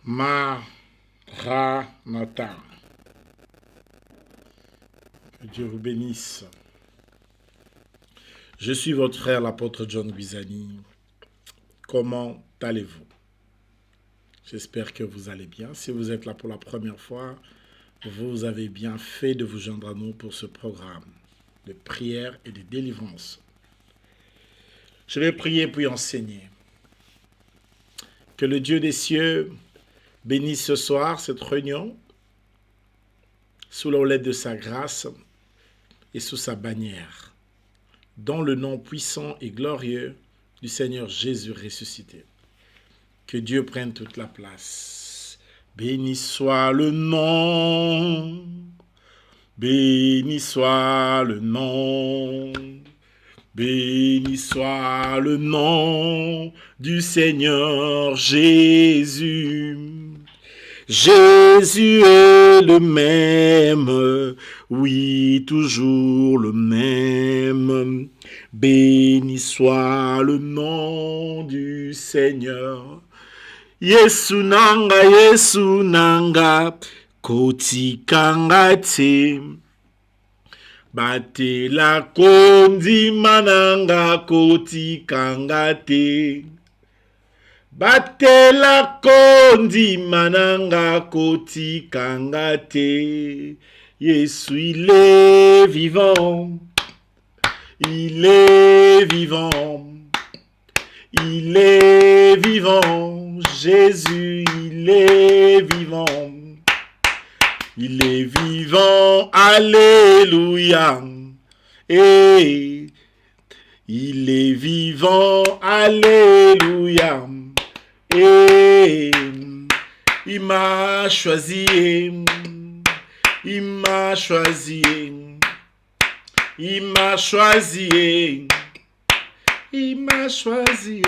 Maranatha. Que Dieu vous bénisse. Je suis votre frère l'apôtre John Guizani. Comment allez-vous? J'espère que vous allez bien. Si vous êtes là pour la première fois, vous avez bien fait de vous joindre à nous pour ce programme de prière et de délivrance. Je vais prier puis enseigner. Que le Dieu des cieux bénisse ce soir cette réunion sous la houlette de sa grâce et sous sa bannière, dans le nom puissant et glorieux du Seigneur Jésus ressuscité. Que Dieu prenne toute la place. Béni soit le nom, béni soit le nom, béni soit le nom du Seigneur Jésus. Jésus est le même, oui, toujours le même. Béni soit le nom du Seigneur. Yesu nanga, koti kangate. Bate la kondi mananga, koti kangate. Bate la kondi mananga, koti kangate. Yesu il est vivant. Il est vivant. Il est vivant. Jésus, il est vivant. Il est vivant. Alléluia. Et il est vivant. Alléluia. Et il m'a choisi. Il m'a choisi. Il m'a choisi. Il m'a choisi.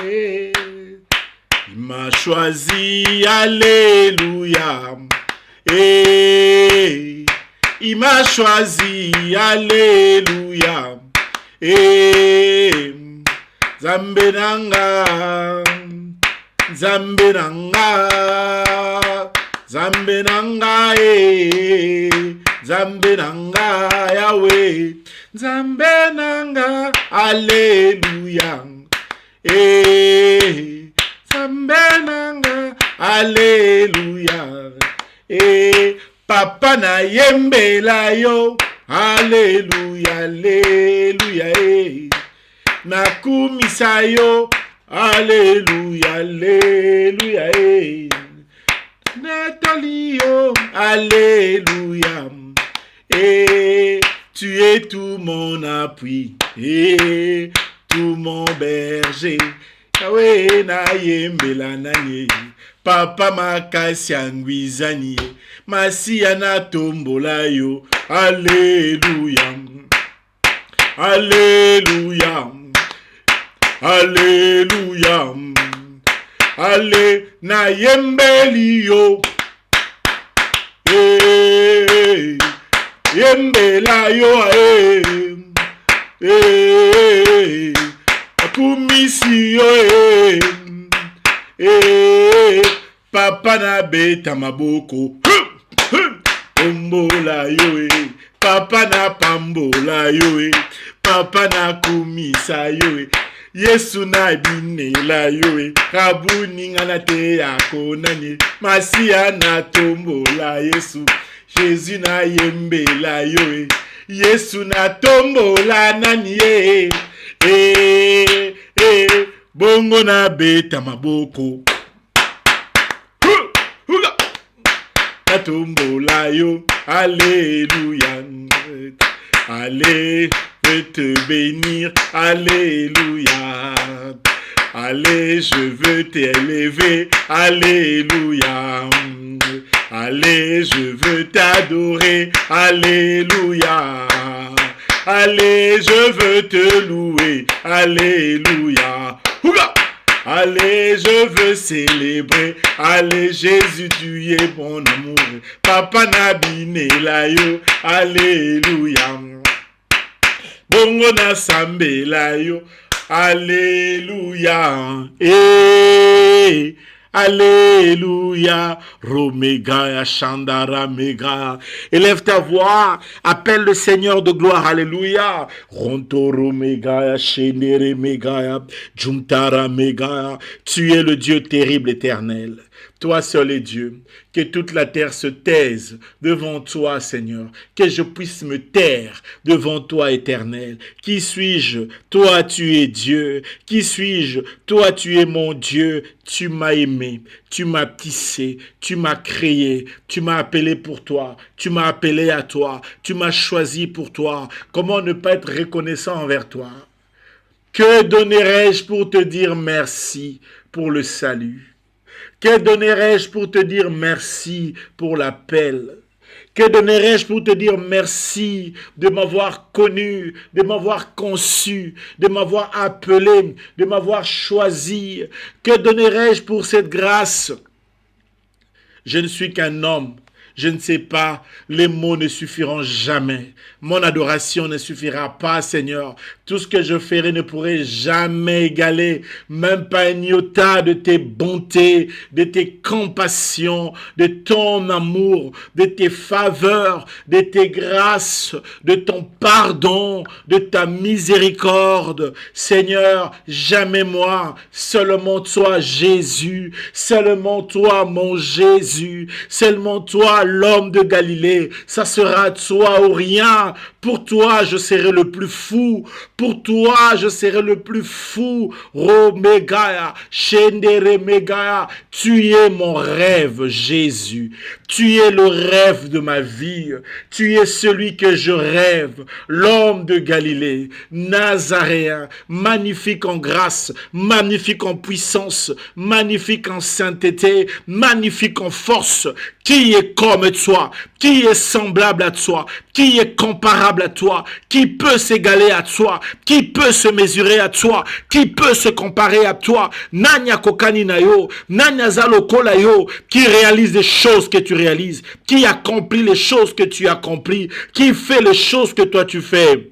Il m'a choisi. Alléluia. Et il m'a choisi. Alléluia. Et Zambe nanga. Zambe nanga. Zambe nanga. Zambe nanga. Yahweh. Zambe nanga, alléluia. Zambe nanga, alléluia. Papa na yembela yo, alléluia, alléluia. Nakumisa yo, alléluia, alléluia. Nathalie yo, alléluia. Tu es tout mon appui et tout mon berger. Yahweh na yembela nanye. Papa makasi angwizani. Masia na tombola yo. Alléluia. Alléluia. Alléluia. Allé na yembeli yo. Yembela yo akumisi yo papa na beta maboko ombola yo papa na pambola yo papa na kumisa yo Yesu na binela yo kabuni ngana te akonani masia na tombola Yesu Jésus na yembela yo Yesu na tombola nani bongo na beta maboko na tombola yo alléluia. Allez, je te bénir, alléluia. Allez, je veux t'élever, alléluia. Allez, je veux t'adorer, alléluia. Allez, je veux te louer, alléluia. Allez, je veux célébrer, allez, Jésus, tu es mon amour. Papa nabine la yo, alléluia. Bongo na sambe la yo, alléluia. Alléluia, Romega, Chandara, Mega. Élève ta voix, appelle le Seigneur de gloire, Alléluia. Ronto, Romega, Shendere, Mega, Juntara, Mega. Tu es le Dieu terrible, éternel. Toi seul est Dieu. Que toute la terre se taise devant toi, Seigneur. Que je puisse me taire devant toi, éternel. Qui suis-je? Toi, tu es Dieu. Qui suis-je? Toi, tu es mon Dieu. Tu m'as aimé. Tu m'as tissé. Tu m'as créé. Tu m'as appelé pour toi. Tu m'as appelé à toi. Tu m'as choisi pour toi. Comment ne pas être reconnaissant envers toi? Que donnerais-je pour te dire merci pour le salut? Que donnerais-je pour te dire merci pour l'appel? Que donnerais-je pour te dire merci de m'avoir connu, de m'avoir conçu, de m'avoir appelé, de m'avoir choisi? Que donnerais-je pour cette grâce? Je ne suis qu'un homme. Je ne sais pas, les mots ne suffiront jamais. Mon adoration ne suffira pas, Seigneur. Tout ce que je ferai ne pourrait jamais égaler, même pas un iota de tes bontés, de tes compassions, de ton amour, de tes faveurs, de tes grâces, de ton pardon, de ta miséricorde. Seigneur, jamais moi, seulement toi, Jésus, seulement toi, mon Jésus, seulement toi, l'homme de Galilée, ça sera toi ou rien. Pour toi, je serai le plus fou. Pour toi, je serai le plus fou. Romegaya, Shendere Megaya. Tu es mon rêve, Jésus. Tu es le rêve de ma vie. Tu es celui que je rêve. L'homme de Galilée, Nazaréen, magnifique en grâce, magnifique en puissance, magnifique en sainteté, magnifique en force. Qui est comme toi? Qui est semblable à toi? Qui est comparable à toi? Qui peut s'égaler à toi? Qui peut se mesurer à toi? Qui peut se comparer à toi? Nanya kokani na yo, nanya zalokola yo, qui réalise les choses que tu réalises, qui accomplit les choses que tu accomplis, qui fait les choses que toi tu fais.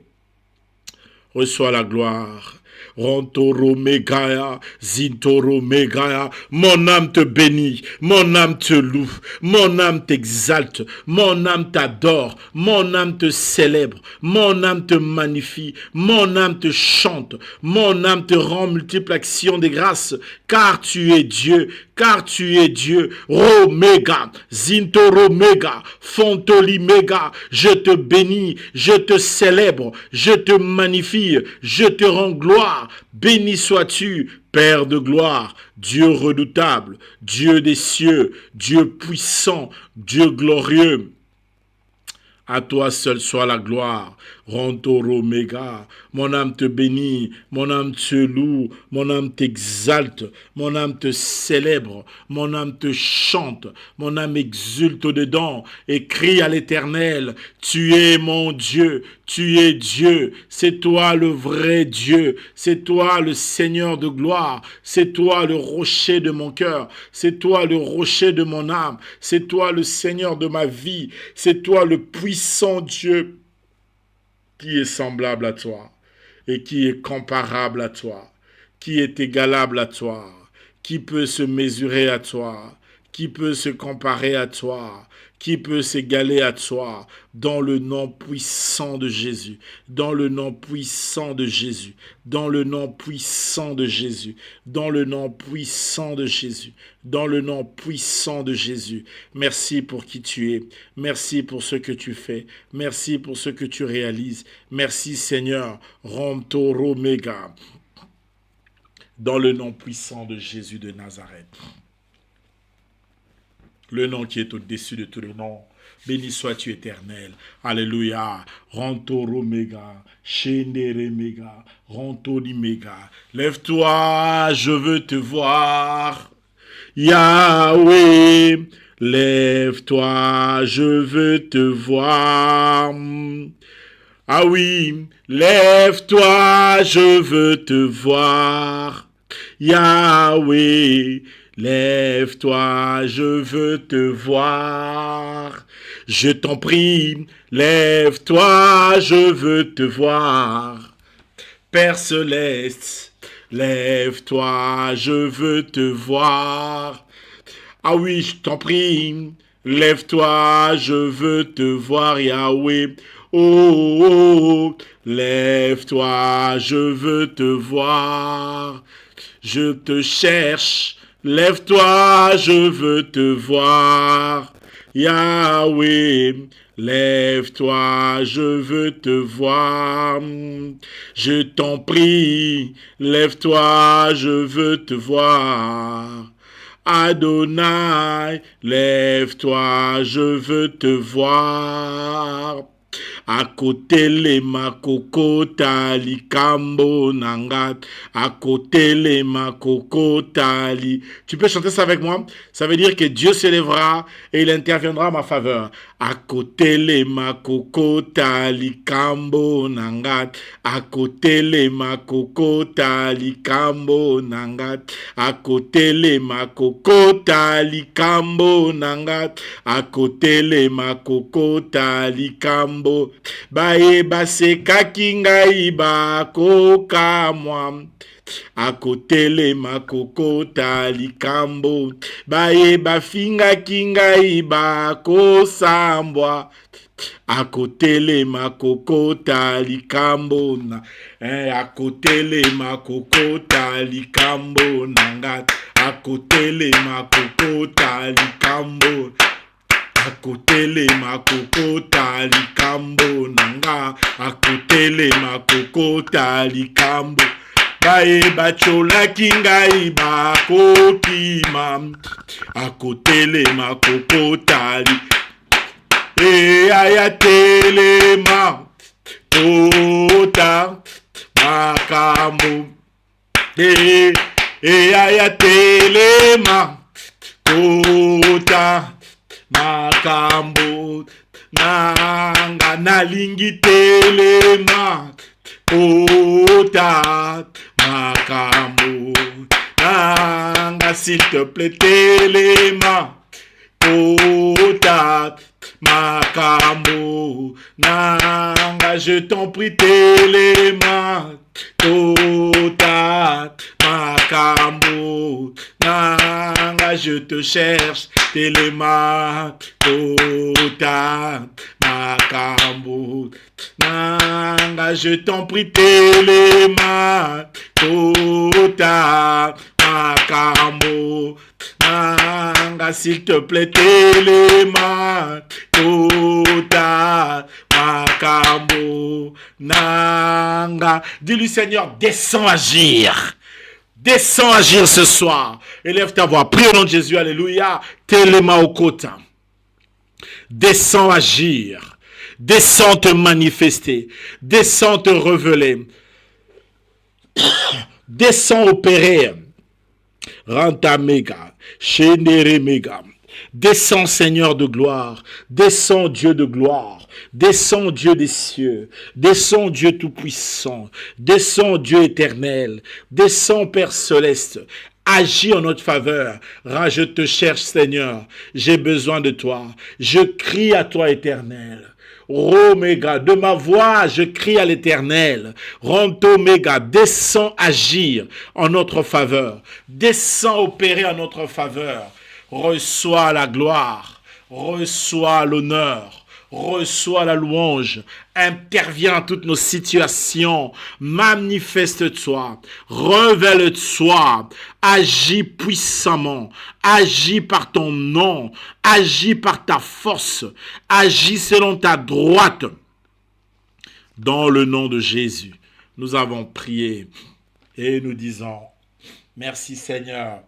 Reçois la gloire. Rontoro Megaya, Zintoro Megaya, mon âme te bénit, mon âme te loue, mon âme t'exalte, mon âme t'adore, mon âme te célèbre, mon âme te magnifie, mon âme te chante, mon âme te rend multiple action des grâces, car tu es Dieu, car tu es Dieu. Romega, Zintoro Mega, Fontoli Mega, je te bénis, je te célèbre, je te magnifie, je te rends gloire. Béni sois-tu, Père de gloire, Dieu redoutable, Dieu des cieux, Dieu puissant, Dieu glorieux. À toi seul soit la gloire. Rontoro Mega. Mon âme te bénit, mon âme te loue, mon âme t'exalte, mon âme te célèbre, mon âme te chante, mon âme exulte au-dedans et crie à l'Éternel. Tu es mon Dieu, tu es Dieu, c'est toi le vrai Dieu, c'est toi le Seigneur de gloire, c'est toi le rocher de mon cœur, c'est toi le rocher de mon âme, c'est toi le Seigneur de ma vie, c'est toi le puissant Dieu. Qui est semblable à toi et qui est comparable à toi, qui est égalable à toi, qui peut se mesurer à toi, qui peut se comparer à toi, qui peut s'égaler à toi, dans le nom puissant de Jésus, dans le nom puissant de Jésus, dans le nom puissant de Jésus, dans le nom puissant de Jésus, dans le nom puissant de Jésus. Merci pour qui tu es, merci pour ce que tu fais, merci pour ce que tu réalises, merci Seigneur, Rontoro Mega, dans le nom puissant de Jésus de Nazareth. Le nom qui est au-dessus de tous les noms. Béni sois-tu éternel. Alléluia. Rantoro Mega. Shendere Mega. Rantoli Mega. Lève-toi, je veux te voir. Yahweh. Lève-toi, je veux te voir. Ah oui, lève-toi, je veux te voir. Yahweh. Lève-toi, je veux te voir. Je t'en prie, lève-toi, je veux te voir. Père céleste, lève-toi, je veux te voir. Ah oui, je t'en prie. Lève-toi, je veux te voir, Yahweh. Oh, oh, oh. Lève-toi, je veux te voir. Je te cherche. Lève-toi, je veux te voir. Yahweh, lève-toi, je veux te voir. Je t'en prie, lève-toi, je veux te voir. Adonai, lève-toi, je veux te voir. À côté les makokota li kambo nangat. À côté les makokota li. Tu peux chanter ça avec moi? Ça veut dire que Dieu se lèvera et il interviendra en ma faveur. À côté les makokota li kambo nangat. À côté les makokota li kambo nangat. À côté les makokota li kambo nangat. À côté les makokota li kambo. Bae basekaki ngai bakoka mwa. À côté les makokota likambo. Bae bafingaki ngai bakosambwa. À côté les makokota likambo. À côté les makokota likambo nangat. À côté les makokota likambo. À côté les makokota likambo nanga. À côté les makokota likambo. Bae bachola kingai bakokima. À côté les makokota li. E ayatele ma kota makambo. E ayatele ma kota makambo nanga nalingi telema kota makambo nanga s'il te plaît telema kota makambo nanga je t'en prie telema kota makambo nanga je te cherche telema kota makambo nanga je t'en prie telema kota makambo nanga s'il te plaît telema kota makambo nanga. Dis-lui Seigneur, descends agir. Descends agir ce soir. Élève ta voix. Prie au nom de Jésus. Alléluia. Telema okota. Descends agir. Descends te manifester. Descends te révéler. Descends opérer. Ranta mega. Chénéré mega. Descends Seigneur de gloire. Descends Dieu de gloire. Descends Dieu des cieux. Descends Dieu tout-puissant. Descends Dieu éternel. Descends Père céleste. Agis en notre faveur. Je te cherche Seigneur. J'ai besoin de toi. Je crie à toi éternel. Roméga, de ma voix, je crie à l'Éternel. Rontoméga, descends agir en notre faveur. Descends opérer en notre faveur. Reçois la gloire. Reçois l'honneur. Reçois la louange, interviens dans toutes nos situations, manifeste-toi, révèle-toi, agis puissamment, agis par ton nom, agis par ta force, agis selon ta droite. Dans le nom de Jésus, nous avons prié et nous disons, merci Seigneur,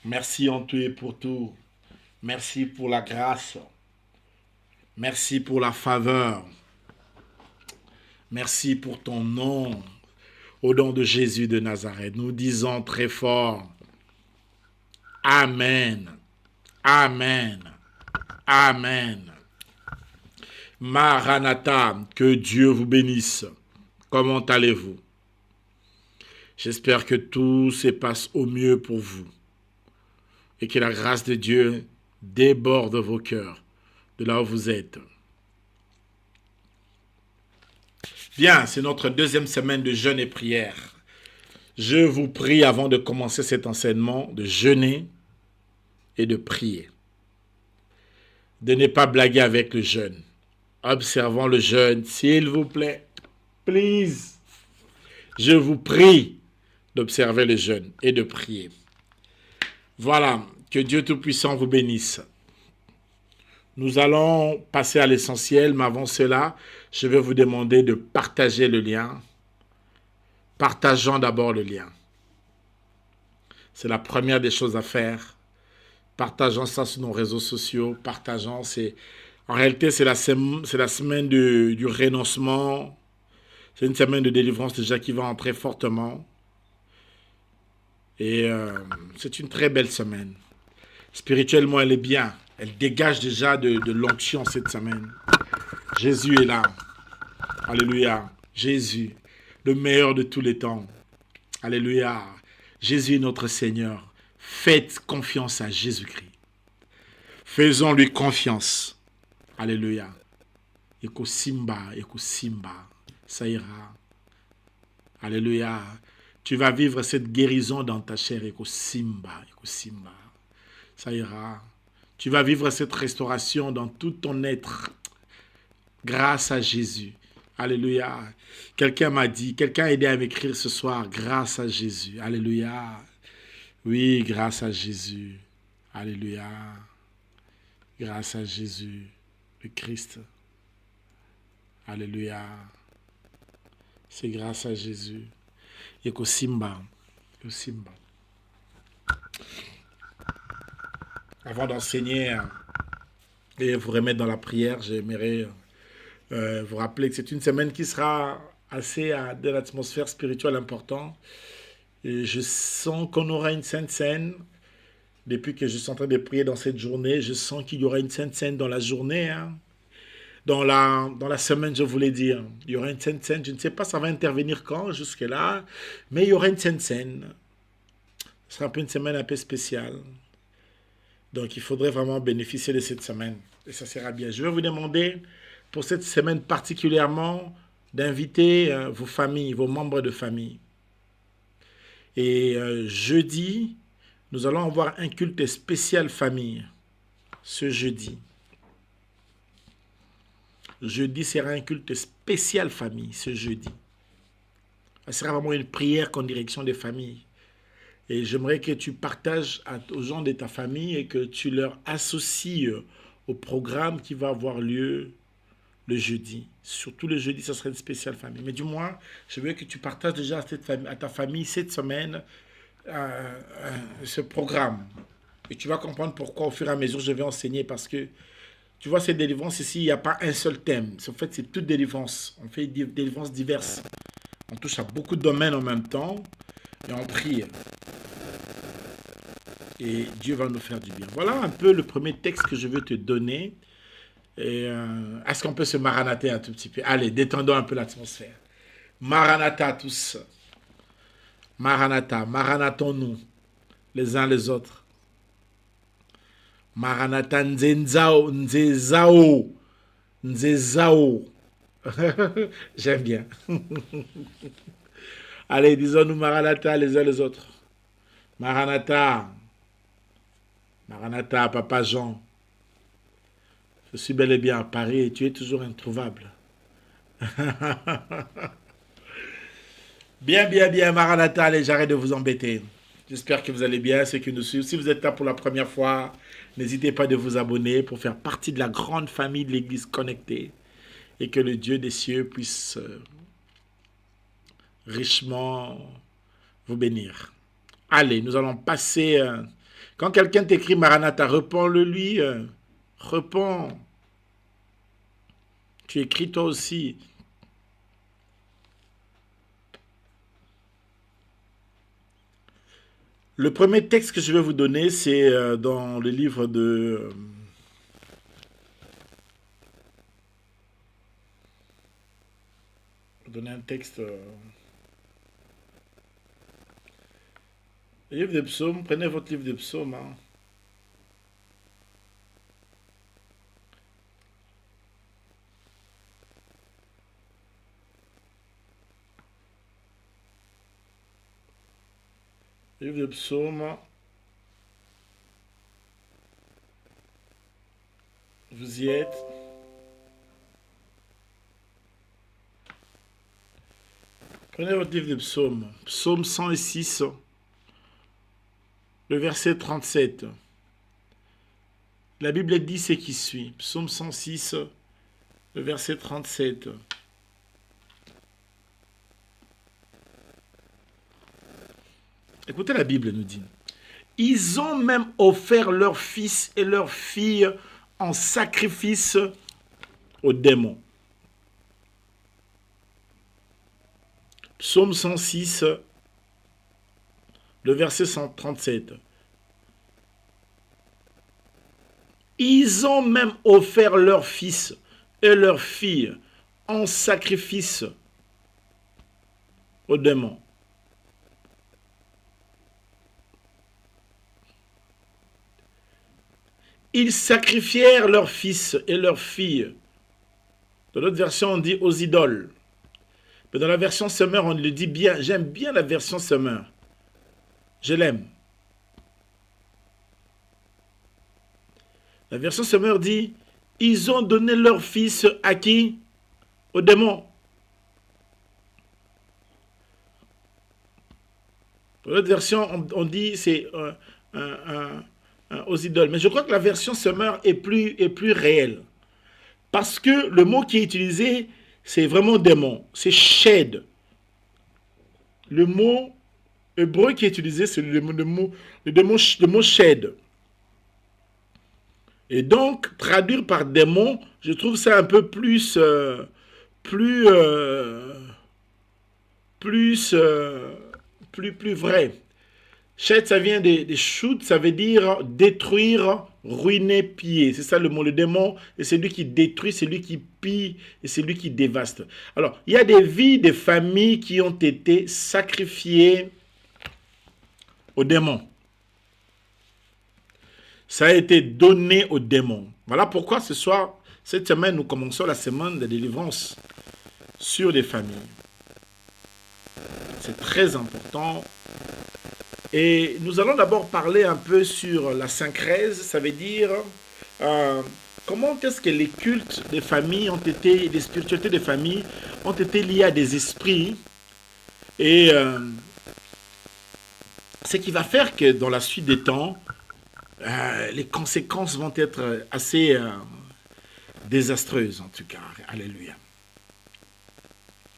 merci en tout et pour tout. Merci pour la grâce. Merci pour la faveur. Merci pour ton nom. Au nom de Jésus de Nazareth, nous disons très fort, Amen. Amen. Amen. Maranatha, que Dieu vous bénisse. Comment allez-vous? J'espère que tout se passe au mieux pour vous et que la grâce de Dieu déborde vos cœurs, de là où vous êtes. Bien, c'est notre deuxième semaine de jeûne et prière. Je vous prie avant de commencer cet enseignement de jeûner et de prier. De ne pas blaguer avec le jeûne. Observons le jeûne, s'il vous plaît. Please. Je vous prie d'observer le jeûne et de prier. Voilà, que Dieu Tout-Puissant vous bénisse. Nous allons passer à l'essentiel, mais avant cela, je vais vous demander de partager le lien. Partageons d'abord le lien. C'est la première des choses à faire. Partageons ça sur nos réseaux sociaux. Partageons. En réalité, c'est la semaine du renoncement. C'est une semaine de délivrance déjà qui va entrer fortement. Et c'est une très belle semaine. Spirituellement, elle est bien. Elle dégage déjà de l'onction cette semaine. Jésus est là. Alléluia. Jésus, le meilleur de tous les temps. Alléluia. Jésus est notre Seigneur. Faites confiance à Jésus-Christ. Faisons-lui confiance. Alléluia. Eko Simba. Ça ira. Alléluia. Tu vas vivre cette guérison dans ta chair. Eko Simba. Ça ira. Tu vas vivre cette restauration dans tout ton être. Grâce à Jésus. Alléluia. Quelqu'un m'a dit, quelqu'un a aidé à m'écrire ce soir, grâce à Jésus. Alléluia. Oui, grâce à Jésus. Alléluia. Grâce à Jésus, le Christ. Alléluia. C'est grâce à Jésus. Yeko Simba. Avant d'enseigner et vous remettre dans la prière, j'aimerais vous rappeler que c'est une semaine qui sera assez de l'atmosphère spirituelle importante. Et je sens qu'on aura une sainte scène. Depuis que je suis en train de prier dans cette journée, je sens qu'il y aura une sainte scène dans la journée. Hein. Dans la semaine, je voulais dire. Il y aura une sainte scène. Je ne sais pas ça va intervenir quand, jusque-là. Mais il y aura une sainte scène. Ce sera un peu une semaine un peu spéciale. Donc, il faudrait vraiment bénéficier de cette semaine. Et ça sera bien. Je vais vous demander, pour cette semaine particulièrement, d'inviter vos familles, vos membres de famille. Et jeudi, nous allons avoir un culte spécial famille. Ce jeudi. Jeudi sera un culte spécial famille, ce jeudi. Ce sera vraiment une prière en direction des familles. Et j'aimerais que tu partages aux gens de ta famille et que tu leur associes au programme qui va avoir lieu le jeudi. Surtout le jeudi, ça sera une spéciale famille. Mais du moins, je veux que tu partages déjà à ta famille cette semaine ce programme. Et tu vas comprendre pourquoi au fur et à mesure je vais enseigner parce que tu vois, ces délivrances ici, il n'y a pas un seul thème. En fait, c'est toute délivrance. On fait des délivrances diverses. On touche à beaucoup de domaines en même temps et on prie. Et Dieu va nous faire du bien. Voilà un peu le premier texte que je veux te donner. Et est-ce qu'on peut se maranater un tout petit peu? Allez, détendons un peu l'atmosphère. Maranatha tous. Maranatha, maranatons-nous les uns les autres. Maranatha nzenzao, nzezao, nzezao. J'aime bien. Allez, disons-nous Maranatha les uns les autres. Maranatha. Maranatha, Papa Jean. Je suis bel et bien à Paris et tu es toujours introuvable. Bien, Maranatha, allez, j'arrête de vous embêter. J'espère que vous allez bien, ceux qui nous suivent. Si vous êtes là pour la première fois, n'hésitez pas de vous abonner pour faire partie de la grande famille de l'Église connectée et que le Dieu des cieux puisse richement vous bénir. Allez, nous allons passer... quand quelqu'un t'écrit Maranatha, réponds-le lui. Réponds. Tu écris toi aussi. Le premier texte que je vais vous donner, c'est dans le livre de... donner un texte... le livre de psaumes, prenez votre livre de psaumes. Hein. Livre de Psaumes. Vous y êtes. Prenez votre livre de Psaumes. Psaume 106, le verset 37. La Bible dit ce qui suit. Psaume 106, le verset 37. Écoutez, la Bible nous dit. Ils ont même offert leurs fils et leurs filles en sacrifice aux démons. Psaume 106, le verset 137. Ils ont même offert leurs fils et leurs filles en sacrifice aux démons. Ils sacrifièrent leurs fils et leurs filles. Dans l'autre version, on dit aux idoles. Mais dans la version Semeur, on le dit bien. J'aime bien la version Semeur. Je l'aime. La version Semeur dit, ils ont donné leurs fils à qui? Aux démons. Dans l'autre version, on dit c'est aux idoles. Mais je crois que la version Semeur est plus réelle. Parce que le mot qui est utilisé, c'est vraiment démon. C'est shed. Le mot hébreu qui est utilisé, c'est le mot shed. Et donc, traduire par démon, je trouve ça un peu plus vrai. Shed, ça vient des shoot, ça veut dire détruire, ruiner, piller. C'est ça le mot. Le démon, et c'est lui qui détruit, c'est lui qui pille, et c'est lui qui dévaste. Alors, il y a des vies, des familles qui ont été sacrifiées aux démons. Ça a été donné aux démons. Voilà pourquoi ce soir, cette semaine, nous commençons la semaine de délivrance sur les familles. C'est très important. Et nous allons d'abord parler un peu sur la syncrèse, ça veut dire comment est-ce que les cultes des familles ont été, les spiritualités des familles ont été liées à des esprits et ce qui va faire que dans la suite des temps, les conséquences vont être assez désastreuses en tout cas. Alléluia.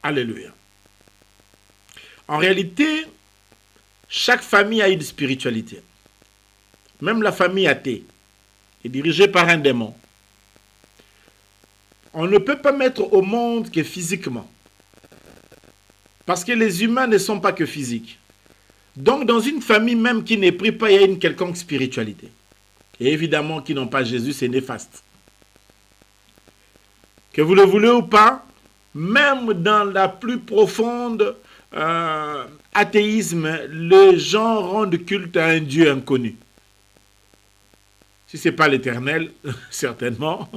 Alléluia. En réalité, chaque famille a une spiritualité. Même la famille athée est dirigée par un démon. On ne peut pas mettre au monde que physiquement. Parce que les humains ne sont pas que physiques. Donc dans une famille même qui n'est pris pas, il y a une quelconque spiritualité. Et évidemment, qui n'ont pas Jésus, c'est néfaste. Que vous le voulez ou pas, même dans la plus profonde athéisme, les gens rendent culte à un Dieu inconnu. Si ce n'est pas l'Éternel, certainement,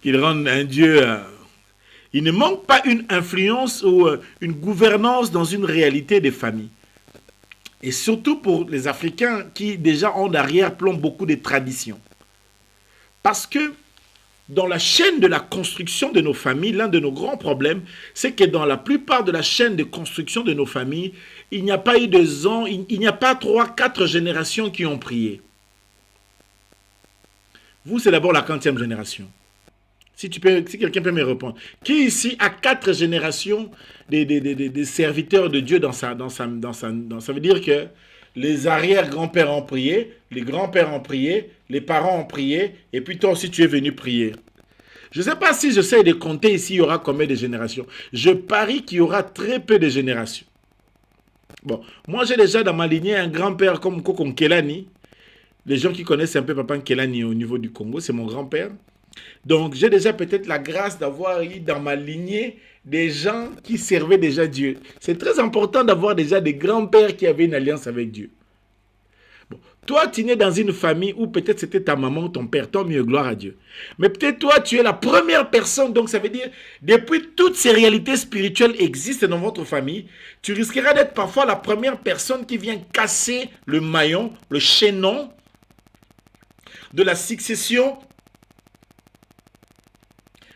qu'ils rendent un Dieu... il ne manque pas une influence ou une gouvernance dans une réalité des familles. Et surtout pour les Africains qui déjà ont d'arrière-plan beaucoup de traditions. Parce que dans la chaîne de la construction de nos familles, l'un de nos grands problèmes, c'est que dans la plupart de la chaîne de construction de nos familles, il n'y a pas eu il n'y a pas 3-4 générations qui ont prié. Vous, c'est d'abord la 40e génération. Si quelqu'un peut me répondre. Qui ici a 4 générations des serviteurs de Dieu ça veut dire que les arrière-grands-pères ont prié, les grands-pères ont prié, les parents ont prié, et puis toi aussi tu es venu prier. Je ne sais pas si j'essaie de compter ici, il y aura combien de générations. Je parie qu'il y aura très peu de générations. Bon, moi j'ai déjà dans ma lignée un grand-père comme Koko Nkelani. Les gens qui connaissent un peu Papa Nkelani au niveau du Congo, c'est mon grand-père. Donc j'ai déjà peut-être la grâce d'avoir eu dans ma lignée des gens qui servaient déjà Dieu. C'est très important d'avoir déjà des grands-pères qui avaient une alliance avec Dieu. Bon, toi, tu nais dans une famille où peut-être c'était ta maman ou ton père, tant mieux, gloire à Dieu. Mais peut-être toi, tu es la première personne, donc ça veut dire, depuis toutes ces réalités spirituelles existent dans votre famille, tu risqueras d'être parfois la première personne qui vient casser le maillon, le chaînon de la succession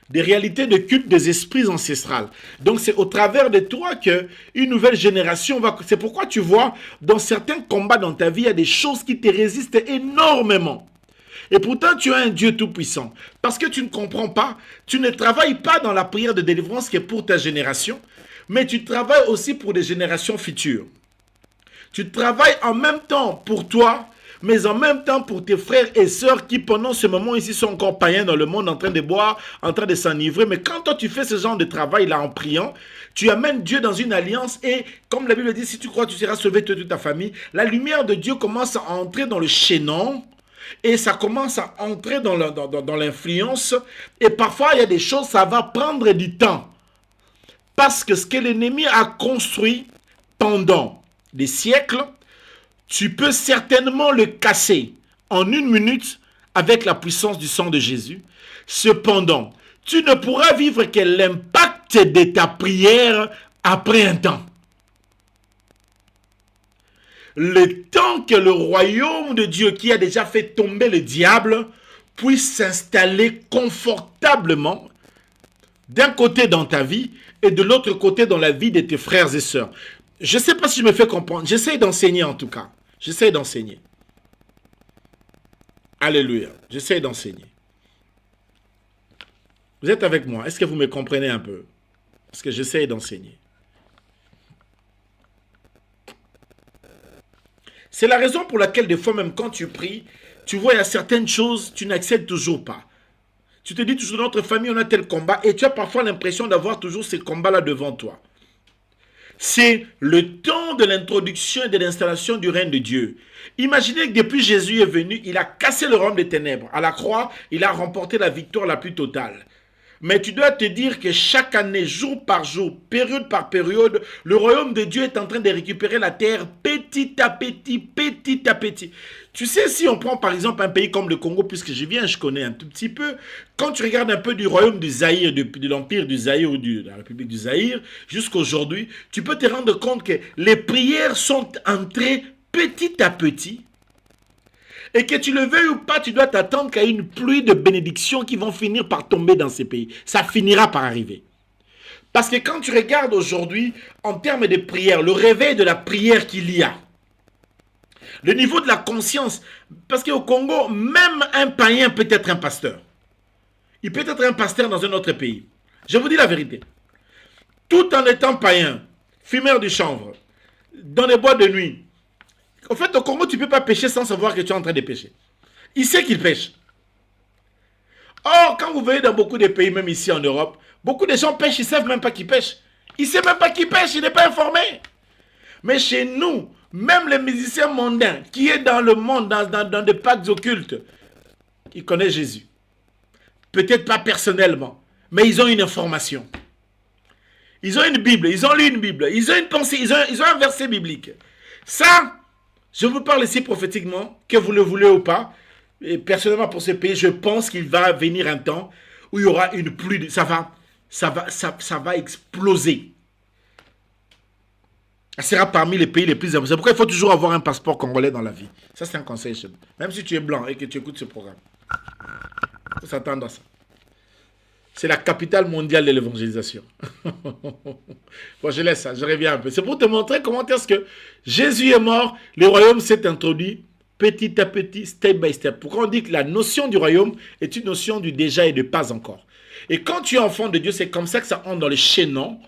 des réalités de culte des esprits ancestrales. Donc c'est au travers de toi que une nouvelle génération va... C'est pourquoi tu vois, dans certains combats dans ta vie, il y a des choses qui te résistent énormément. Et pourtant, tu as un Dieu tout-puissant. Parce que tu ne comprends pas, tu ne travailles pas dans la prière de délivrance qui est pour ta génération, mais tu travailles aussi pour des générations futures. Tu travailles en même temps pour toi, mais en même temps pour tes frères et sœurs qui pendant ce moment ici sont encore païens dans le monde, en train de boire, en train de s'enivrer. Mais quand toi tu fais ce genre de travail-là en priant, tu amènes Dieu dans une alliance et comme la Bible dit, si tu crois tu seras sauvé toute ta famille, la lumière de Dieu commence à entrer dans le chaînon et ça commence à entrer dans l'influence et parfois il y a des choses, ça va prendre du temps. Parce que ce que l'ennemi a construit pendant des siècles, tu peux certainement le casser en 1 minute avec la puissance du sang de Jésus. Cependant, tu ne pourras vivre que l'impact de ta prière après un temps. Le temps que le royaume de Dieu qui a déjà fait tomber le diable puisse s'installer confortablement d'un côté dans ta vie et de l'autre côté dans la vie de tes frères et sœurs. Je ne sais pas si je me fais comprendre. J'essaie d'enseigner en tout cas. J'essaie d'enseigner. Alléluia. J'essaie d'enseigner. Vous êtes avec moi? Est-ce que vous me comprenez un peu? Parce que j'essaie d'enseigner. C'est la raison pour laquelle des fois même quand tu pries, tu vois il y a certaines choses, tu n'accèdes toujours pas. Tu te dis toujours dans notre famille on a tel combat et tu as parfois l'impression d'avoir toujours ces combats-là devant toi. C'est le temps de l'introduction et de l'installation du règne de Dieu. Imaginez que depuis Jésus est venu, il a cassé le royaume des ténèbres. À la croix, il a remporté la victoire la plus totale. Mais tu dois te dire que chaque année, jour par jour, période par période, le royaume de Dieu est en train de récupérer la terre petit à petit, petit à petit. Tu sais, si on prend par exemple un pays comme le Congo, puisque je viens, je connais un tout petit peu, quand tu regardes un peu du royaume du Zaïre, de l'empire du Zaïre ou de la République du Zaïre, jusqu'à aujourd'hui, tu peux te rendre compte que les prières sont entrées petit à petit. Et que tu le veuilles ou pas, tu dois t'attendre qu'il y ait une pluie de bénédictions qui vont finir par tomber dans ces pays. Ça finira par arriver. Parce que quand tu regardes aujourd'hui, en termes de prière, le réveil de la prière qu'il y a, le niveau de la conscience, parce qu'au Congo, même un païen peut être un pasteur. Il peut être un pasteur dans un autre pays. Je vous dis la vérité. Tout en étant païen, fumeur de chanvre, dans les boîtes de nuit. En fait, au Congo, tu ne peux pas pécher sans savoir que tu es en train de pécher. Il sait qu'il pêche. Or, quand vous voyez dans beaucoup de pays, même ici en Europe, beaucoup de gens pêchent, ils ne savent même pas qu'ils pêchent. Ils ne savent même pas qu'ils pêchent, il n'est pas informé. Mais chez nous, même les musiciens mondains qui est dans le monde, dans des pactes occultes, ils connaissent Jésus. Peut-être pas personnellement, mais ils ont une information. Ils ont une Bible, ils ont lu une Bible, ils ont une pensée, ils ont un verset biblique. Ça, je vous parle ici prophétiquement, que vous le voulez ou pas. Et personnellement pour ce pays, je pense qu'il va venir un temps où il y aura une pluie, ça va exploser. Ça sera parmi les pays les plus importants. C'est pourquoi il faut toujours avoir un passeport congolais dans la vie. Ça, c'est un conseil chez nous. Même si tu es blanc et que tu écoutes ce programme. Il faut s'attendre à ça. C'est la capitale mondiale de l'évangélisation. Bon, je laisse ça, je reviens un peu. C'est pour te montrer comment est-ce que Jésus est mort, le royaume s'est introduit petit à petit, step by step. Pourquoi on dit que la notion du royaume est une notion du déjà et de pas encore. Et quand tu es enfant de Dieu, c'est comme ça que ça entre dans le chaînon,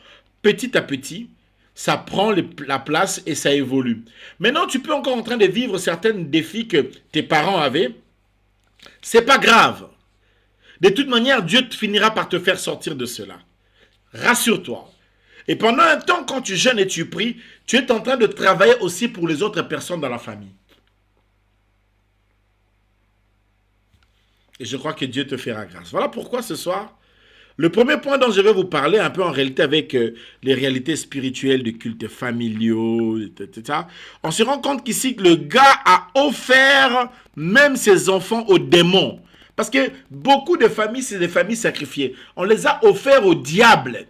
petit à petit. Ça prend la place et ça évolue. Maintenant, tu peux encore en train de vivre certains défis que tes parents avaient. C'est pas grave. De toute manière, Dieu finira par te faire sortir de cela. Rassure-toi. Et pendant un temps, quand tu jeûnes et tu pries, tu es en train de travailler aussi pour les autres personnes dans la famille. Et je crois que Dieu te fera grâce. Voilà pourquoi ce soir, Le premier point dont je vais vous parler, un peu en réalité avec les réalités spirituelles de cultes familiaux, etc. On se rend compte qu'ici, le gars a offert même ses enfants aux démons. Parce que beaucoup de familles, c'est des familles sacrifiées. On les a offerts au diable.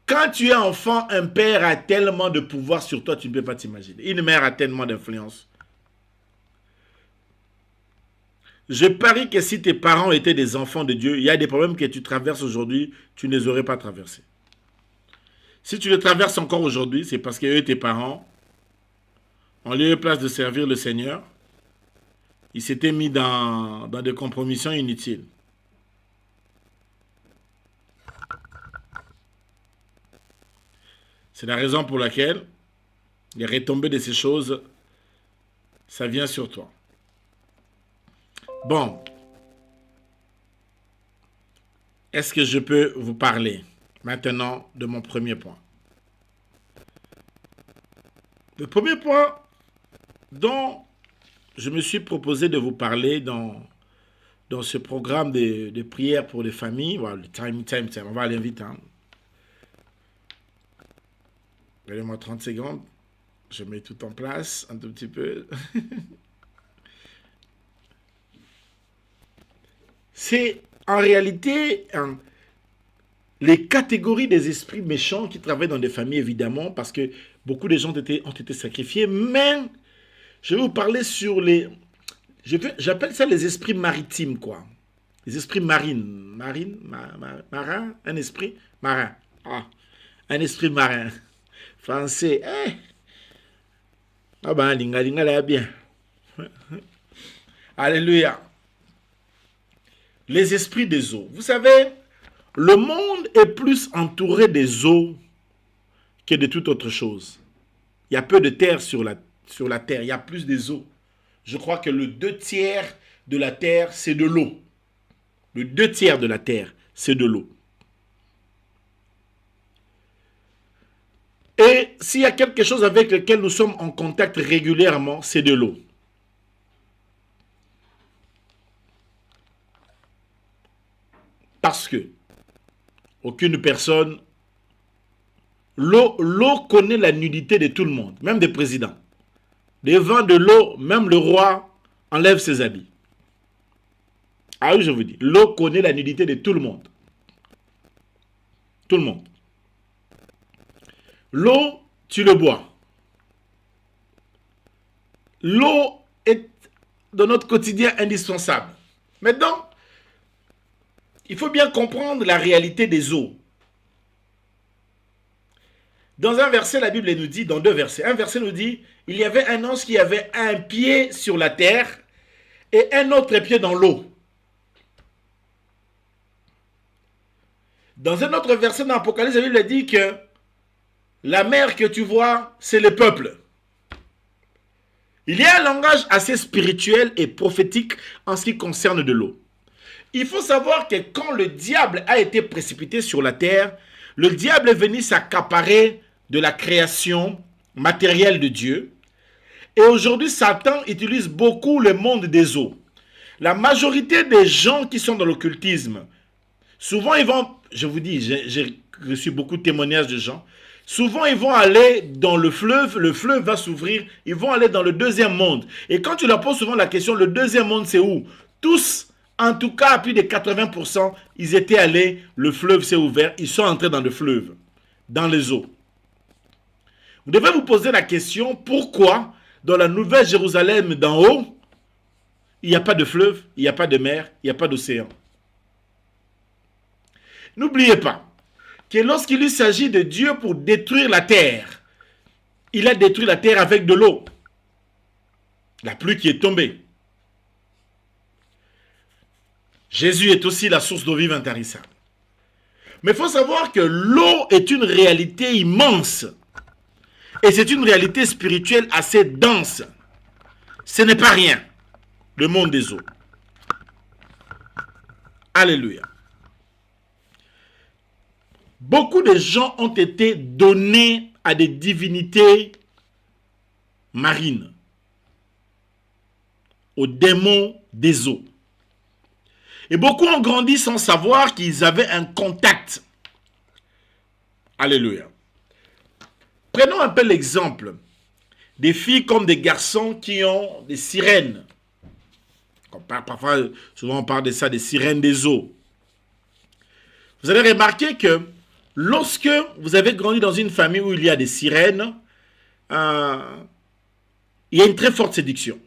Quand tu es enfant, un père a tellement de pouvoir sur toi, tu ne peux pas t'imaginer. Une mère a tellement d'influence. Je parie que si tes parents étaient des enfants de Dieu, il y a des problèmes que tu traverses aujourd'hui, tu ne les aurais pas traversés. Si tu les traverses encore aujourd'hui, c'est parce que eux, tes parents, en lieu et place de servir le Seigneur, ils s'étaient mis dans des compromissions inutiles. C'est la raison pour laquelle les retombées de ces choses, ça vient sur toi. Bon, est-ce que je peux vous parler maintenant de mon premier point? Le premier point dont je me suis proposé de vous parler dans ce programme de prière pour les familles, voilà, le time, on va aller vite. Hein. Donnez-moi 30 secondes, je mets tout en place un tout petit peu. C'est en réalité les catégories des esprits méchants qui travaillent dans des familles, évidemment, parce que beaucoup de gens ont été sacrifiés, mais je vais vous parler sur les... J'appelle ça les esprits maritimes, quoi. Les esprits marines. Marin, un esprit marin. Ah, un esprit marin. Français. Eh. Ah ben, linga là bien. Alléluia. Les esprits des eaux. Vous savez, le monde est plus entouré des eaux que de toute autre chose. Il y a peu de terre sur la terre. Il y a plus des eaux. Je crois que le 2/3 de la terre, c'est de l'eau. Le 2/3 de la terre, c'est de l'eau. Et s'il y a quelque chose avec lequel nous sommes en contact régulièrement, c'est de l'eau. Parce que aucune personne... L'eau connaît la nudité de tout le monde, même des présidents. Devant de l'eau, même le roi enlève ses habits. Ah oui, je vous dis, l'eau connaît la nudité de tout le monde. Tout le monde. L'eau, tu le bois. L'eau est dans notre quotidien indispensable. Maintenant, il faut bien comprendre la réalité des eaux. Dans un verset, la Bible nous dit, dans 2 versets, un verset nous dit, il y avait un ange qui avait un pied sur la terre et un autre pied dans l'eau. Dans un autre verset dans l'Apocalypse, la Bible dit que la mer que tu vois, c'est le peuple. Il y a un langage assez spirituel et prophétique en ce qui concerne de l'eau. Il faut savoir que quand le diable a été précipité sur la terre, le diable est venu s'accaparer de la création matérielle de Dieu. Et aujourd'hui, Satan utilise beaucoup le monde des eaux. La majorité des gens qui sont dans l'occultisme, souvent ils vont, je vous dis, j'ai reçu beaucoup de témoignages de gens, souvent ils vont aller dans le fleuve va s'ouvrir, ils vont aller dans le deuxième monde. Et quand tu leur poses souvent la question, le deuxième monde c'est où? Tous, en tout cas à plus de 80%, ils étaient allés, le fleuve s'est ouvert, ils sont entrés dans le fleuve, dans les eaux. Vous devez vous poser la question, pourquoi dans la Nouvelle Jérusalem d'en haut, il n'y a pas de fleuve, il n'y a pas de mer, il n'y a pas d'océan. N'oubliez pas que lorsqu'il s'agit de Dieu pour détruire la terre, il a détruit la terre avec de l'eau. La pluie qui est tombée. Jésus est aussi la source d'eau vive intarissable. Mais il faut savoir que l'eau est une réalité immense. Et c'est une réalité spirituelle assez dense. Ce n'est pas rien, le monde des eaux. Alléluia. Beaucoup de gens ont été donnés à des divinités marines, aux démons des eaux. Et beaucoup ont grandi sans savoir qu'ils avaient un contact. Alléluia. Prenons un peu l'exemple des filles comme des garçons qui ont des sirènes. Parfois, souvent on parle de ça, des sirènes des eaux. Vous avez remarqué que lorsque vous avez grandi dans une famille où il y a des sirènes, il y a une très forte séduction.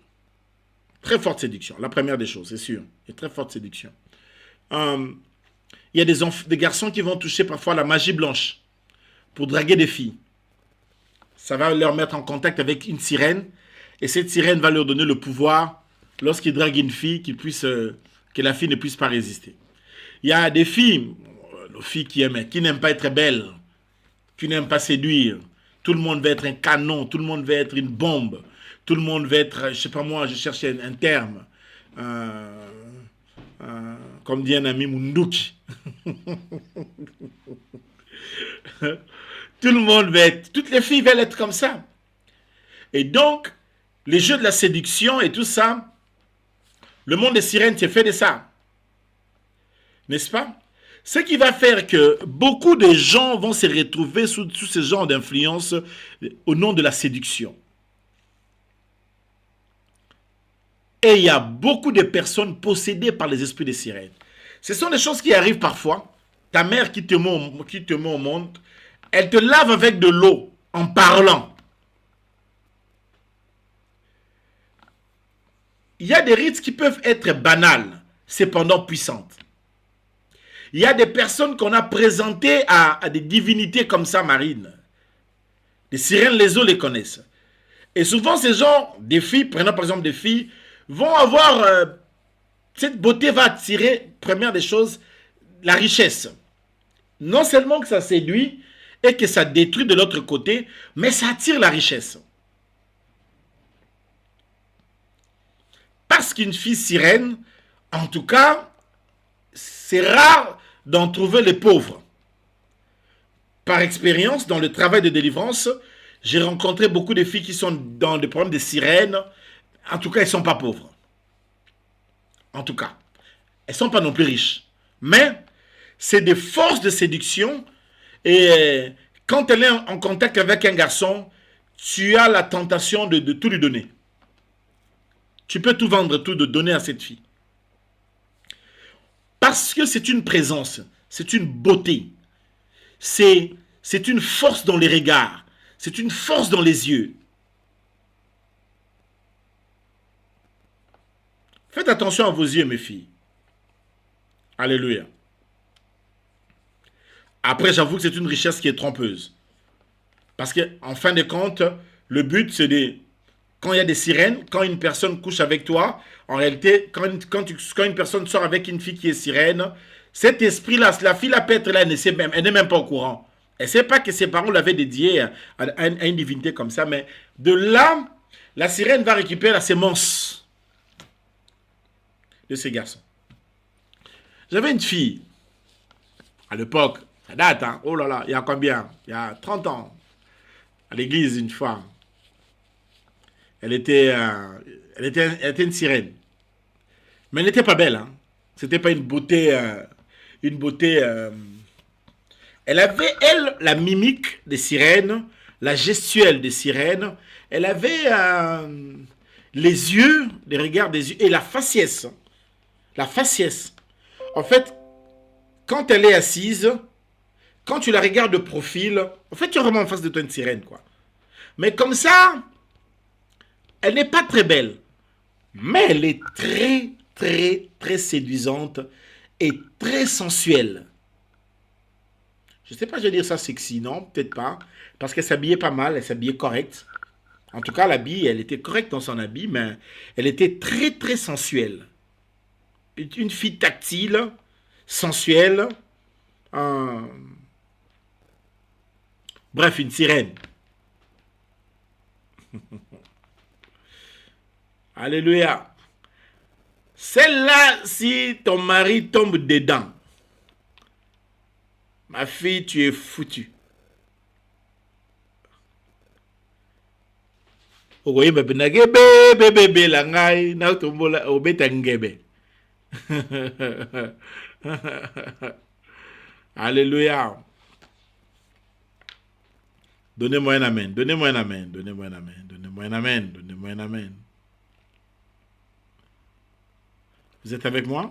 Très forte séduction. La première des choses, c'est sûr. Une très forte séduction. Il y a des garçons qui vont toucher parfois la magie blanche pour draguer des filles. Ça va leur mettre en contact avec une sirène. Et cette sirène va leur donner le pouvoir, lorsqu'ils draguent une fille, que la fille ne puisse pas résister. Il y a des filles, nos filles qui n'aiment pas être belles, qui n'aiment pas séduire. Tout le monde veut être un canon, tout le monde veut être une bombe. Tout le monde veut être, je ne sais pas moi, je cherche un terme. Comme dit un ami, Munduki. Tout le monde veut être, toutes les filles veulent être comme ça. Et donc, les jeux de la séduction et tout ça, le monde des sirènes s'est fait de ça. N'est-ce pas? Ce qui va faire que beaucoup de gens vont se retrouver sous ce genre d'influence au nom de la séduction. Et il y a beaucoup de personnes possédées par les esprits des sirènes. Ce sont des choses qui arrivent parfois. Ta mère qui te met au monde, elle te lave avec de l'eau en parlant. Il y a des rites qui peuvent être banals, cependant puissantes. Il y a des personnes qu'on a présentées à des divinités comme ça marines. Les sirènes, les eaux les connaissent. Et souvent, ces gens, des filles, prenons par exemple des filles, vont avoir... cette beauté va attirer, première des choses, la richesse. Non seulement que ça séduit et que ça détruit de l'autre côté, mais ça attire la richesse. Parce qu'une fille sirène, en tout cas, c'est rare d'en trouver les pauvres. Par expérience, dans le travail de délivrance, j'ai rencontré beaucoup de filles qui sont dans des problèmes de sirènes. En tout cas, elles ne sont pas pauvres. En tout cas, elles ne sont pas non plus riches. Mais c'est des forces de séduction. Et quand elle est en contact avec un garçon, tu as la tentation de tout lui donner. Tu peux tout vendre, tout de donner à cette fille. Parce que c'est une présence, c'est une beauté, c'est une force dans les regards, c'est une force dans les yeux. Faites attention à vos yeux, mes filles. Alléluia. Après, j'avoue que c'est une richesse qui est trompeuse. Parce qu'en fin de compte, le but, c'est de... Quand il y a des sirènes, quand une personne couche avec toi, en réalité, quand une personne sort avec une fille qui est sirène, cet esprit-là, la fille, la peut être là, elle n'est même pas au courant. Elle ne sait pas que ses parents l'avaient dédié à une divinité comme ça, mais de là, la sirène va récupérer la sémence de ces garçons. J'avais une fille, à l'époque, ça date, hein, oh là là, il y a combien? Il y a 30 ans, à l'église une fois. Elle était une sirène. Mais elle n'était pas belle. Hein. C'était pas une beauté... elle avait, elle, la mimique des sirènes, la gestuelle des sirènes. Elle avait les yeux, les regards des yeux, et la faciès. La faciès. En fait, quand elle est assise, quand tu la regardes de profil, en fait, tu es vraiment en face de toi une sirène, quoi. Mais comme ça... Elle n'est pas très belle, mais elle est très, très, très séduisante et très sensuelle. Je ne sais pas, je vais dire ça sexy, non, peut-être pas, parce qu'elle s'habillait pas mal, elle s'habillait correct. En tout cas, l'habit, elle était correcte dans son habit, mais elle était très, très sensuelle. Une fille tactile, sensuelle, bref, une sirène. Alléluia. Celle-là, si ton mari tombe dedans, ma fille, tu es foutue. Alléluia. Donnez-moi un amen. Donnez-moi un amen. Donnez-moi un amen. Donnez-moi un amen. Donnez-moi un amen. Vous êtes avec moi?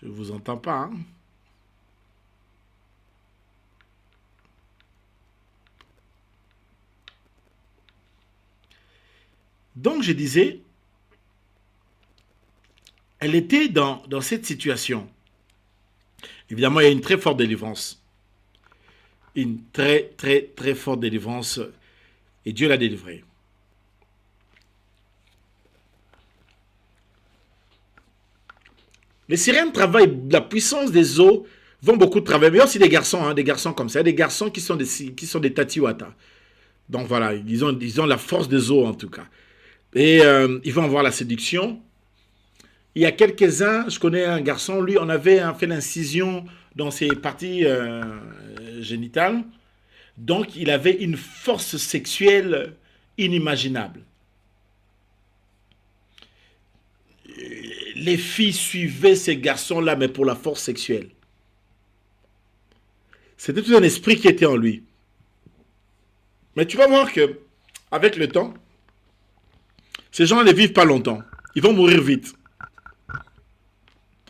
Je ne vous entends pas. Hein? Donc, je disais, elle était dans cette situation. Évidemment, il y a une très forte délivrance. Une très, très, très forte délivrance. Et Dieu l'a délivrée. Les sirènes travaillent, la puissance des eaux vont beaucoup travailler. Mais il y a aussi des garçons comme ça. Des garçons qui sont des tatiwata. Donc voilà, ils ont la force des eaux en tout cas. Et ils vont avoir la séduction. Il y a quelques-uns, je connais un garçon, lui, on avait fait l'incision dans ses parties génitales. Donc, il avait une force sexuelle inimaginable. Les filles suivaient ces garçons-là, mais pour la force sexuelle. C'était tout un esprit qui était en lui. Mais tu vas voir que, avec le temps, ces gens ne vivent pas longtemps. Ils vont mourir vite.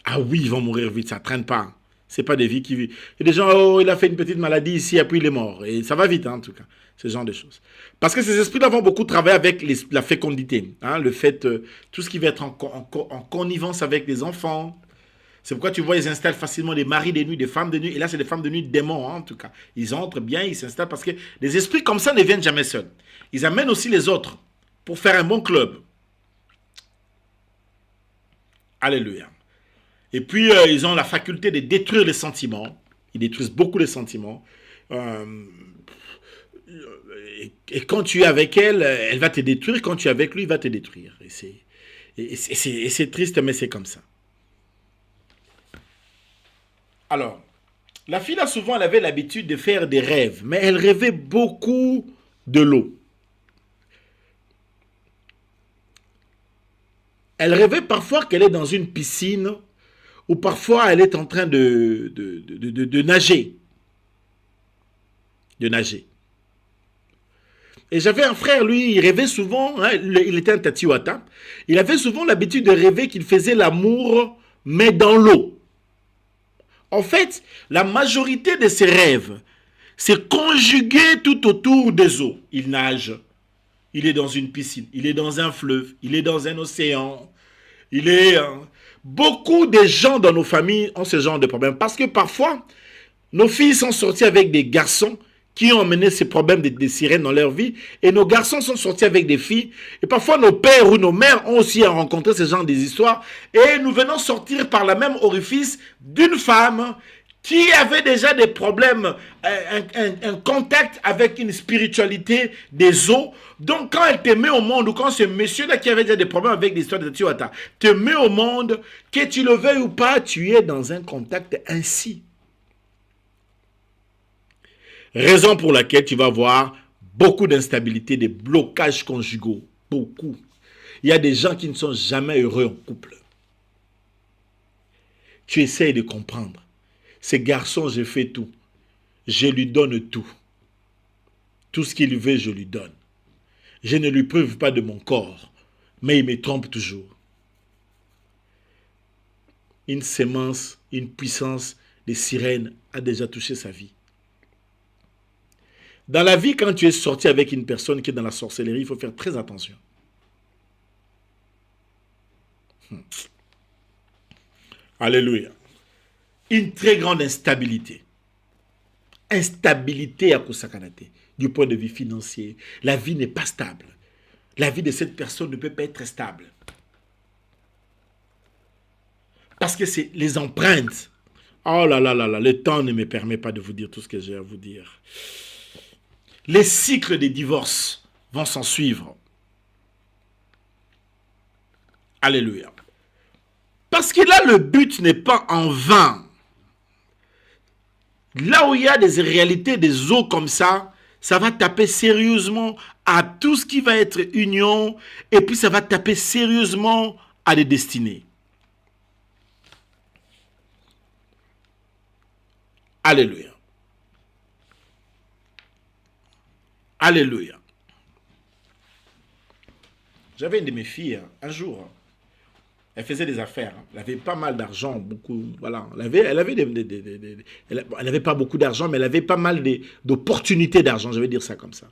Ah oui, ils vont mourir vite, ça ne traîne pas. Ce n'est pas des vies qui vivent. Il y a des gens, oh, il a fait une petite maladie ici, et puis il est mort. Et ça va vite, hein, en tout cas, ce genre de choses. Parce que ces esprits-là vont beaucoup travailler avec la fécondité. Hein, le fait, tout ce qui va être en connivence avec les enfants. C'est pourquoi tu vois, ils installent facilement des maris de nuit, des femmes de nuit. Et là, c'est des femmes de nuit démons, hein, en tout cas. Ils entrent bien, ils s'installent parce que les esprits comme ça ne viennent jamais seuls. Ils amènent aussi les autres pour faire un bon club. Alléluia. Et puis, ils ont la faculté de détruire les sentiments. Ils détruisent beaucoup les sentiments. Et quand tu es avec elle, elle va te détruire. Quand tu es avec lui, il va te détruire. Et c'est triste, mais c'est comme ça. Alors, la fille, là, souvent, elle avait l'habitude de faire des rêves. Mais elle rêvait beaucoup de l'eau. Elle rêvait parfois qu'elle est dans une piscine ou parfois elle est en train de nager. De nager. Et j'avais un frère, lui, il rêvait souvent, hein, il était un tatiwata, il avait souvent l'habitude de rêver qu'il faisait l'amour, mais dans l'eau. En fait, la majorité de ses rêves, c'est conjugué tout autour des eaux. Il nage, il est dans une piscine, il est dans un fleuve, il est dans un océan, il est... beaucoup de gens dans nos familles ont ce genre de problème. Parce que parfois, nos filles sont sorties avec des garçons qui ont amené ces problèmes de sirènes dans leur vie. Et nos garçons sont sortis avec des filles. Et parfois, nos pères ou nos mères ont aussi rencontré ce genre d'histoires. Et nous venons sortir par la même orifice d'une femme qui avait déjà des problèmes, un contact avec une spiritualité des eaux. Donc, quand elle te met au monde, ou quand ce monsieur-là qui avait déjà des problèmes avec l'histoire de Tatiwata te met au monde, que tu le veuilles ou pas, tu es dans un contact ainsi. Raison pour laquelle tu vas avoir beaucoup d'instabilité, des blocages conjugaux. Beaucoup. Il y a des gens qui ne sont jamais heureux en couple. Tu essayes de comprendre. Ces garçons, je fais tout. Je lui donne tout. Tout ce qu'il veut, je lui donne. Je ne lui prive pas de mon corps, mais il me trompe toujours. Une sémence, une puissance de sirène a déjà touché sa vie. Dans la vie, quand tu es sorti avec une personne qui est dans la sorcellerie, il faut faire très attention. Alléluia. Une très grande instabilité. Instabilité à Kosakanate, du point de vue financier. La vie n'est pas stable. La vie de cette personne ne peut pas être stable. Parce que c'est les empreintes. Oh là là là là, le temps ne me permet pas de vous dire tout ce que j'ai à vous dire. Les cycles des divorces vont s'en suivre. Alléluia. Parce que là, le but n'est pas en vain. Là où il y a des réalités, des eaux comme ça, ça va taper sérieusement à tout ce qui va être union, et puis ça va taper sérieusement à des destinées. Alléluia. Alléluia. J'avais une de mes filles, un jour, elle faisait des affaires. Elle avait pas mal d'argent, beaucoup. Voilà. Elle avait pas beaucoup d'argent, mais elle avait pas mal d'opportunités d'argent, je vais dire ça comme ça.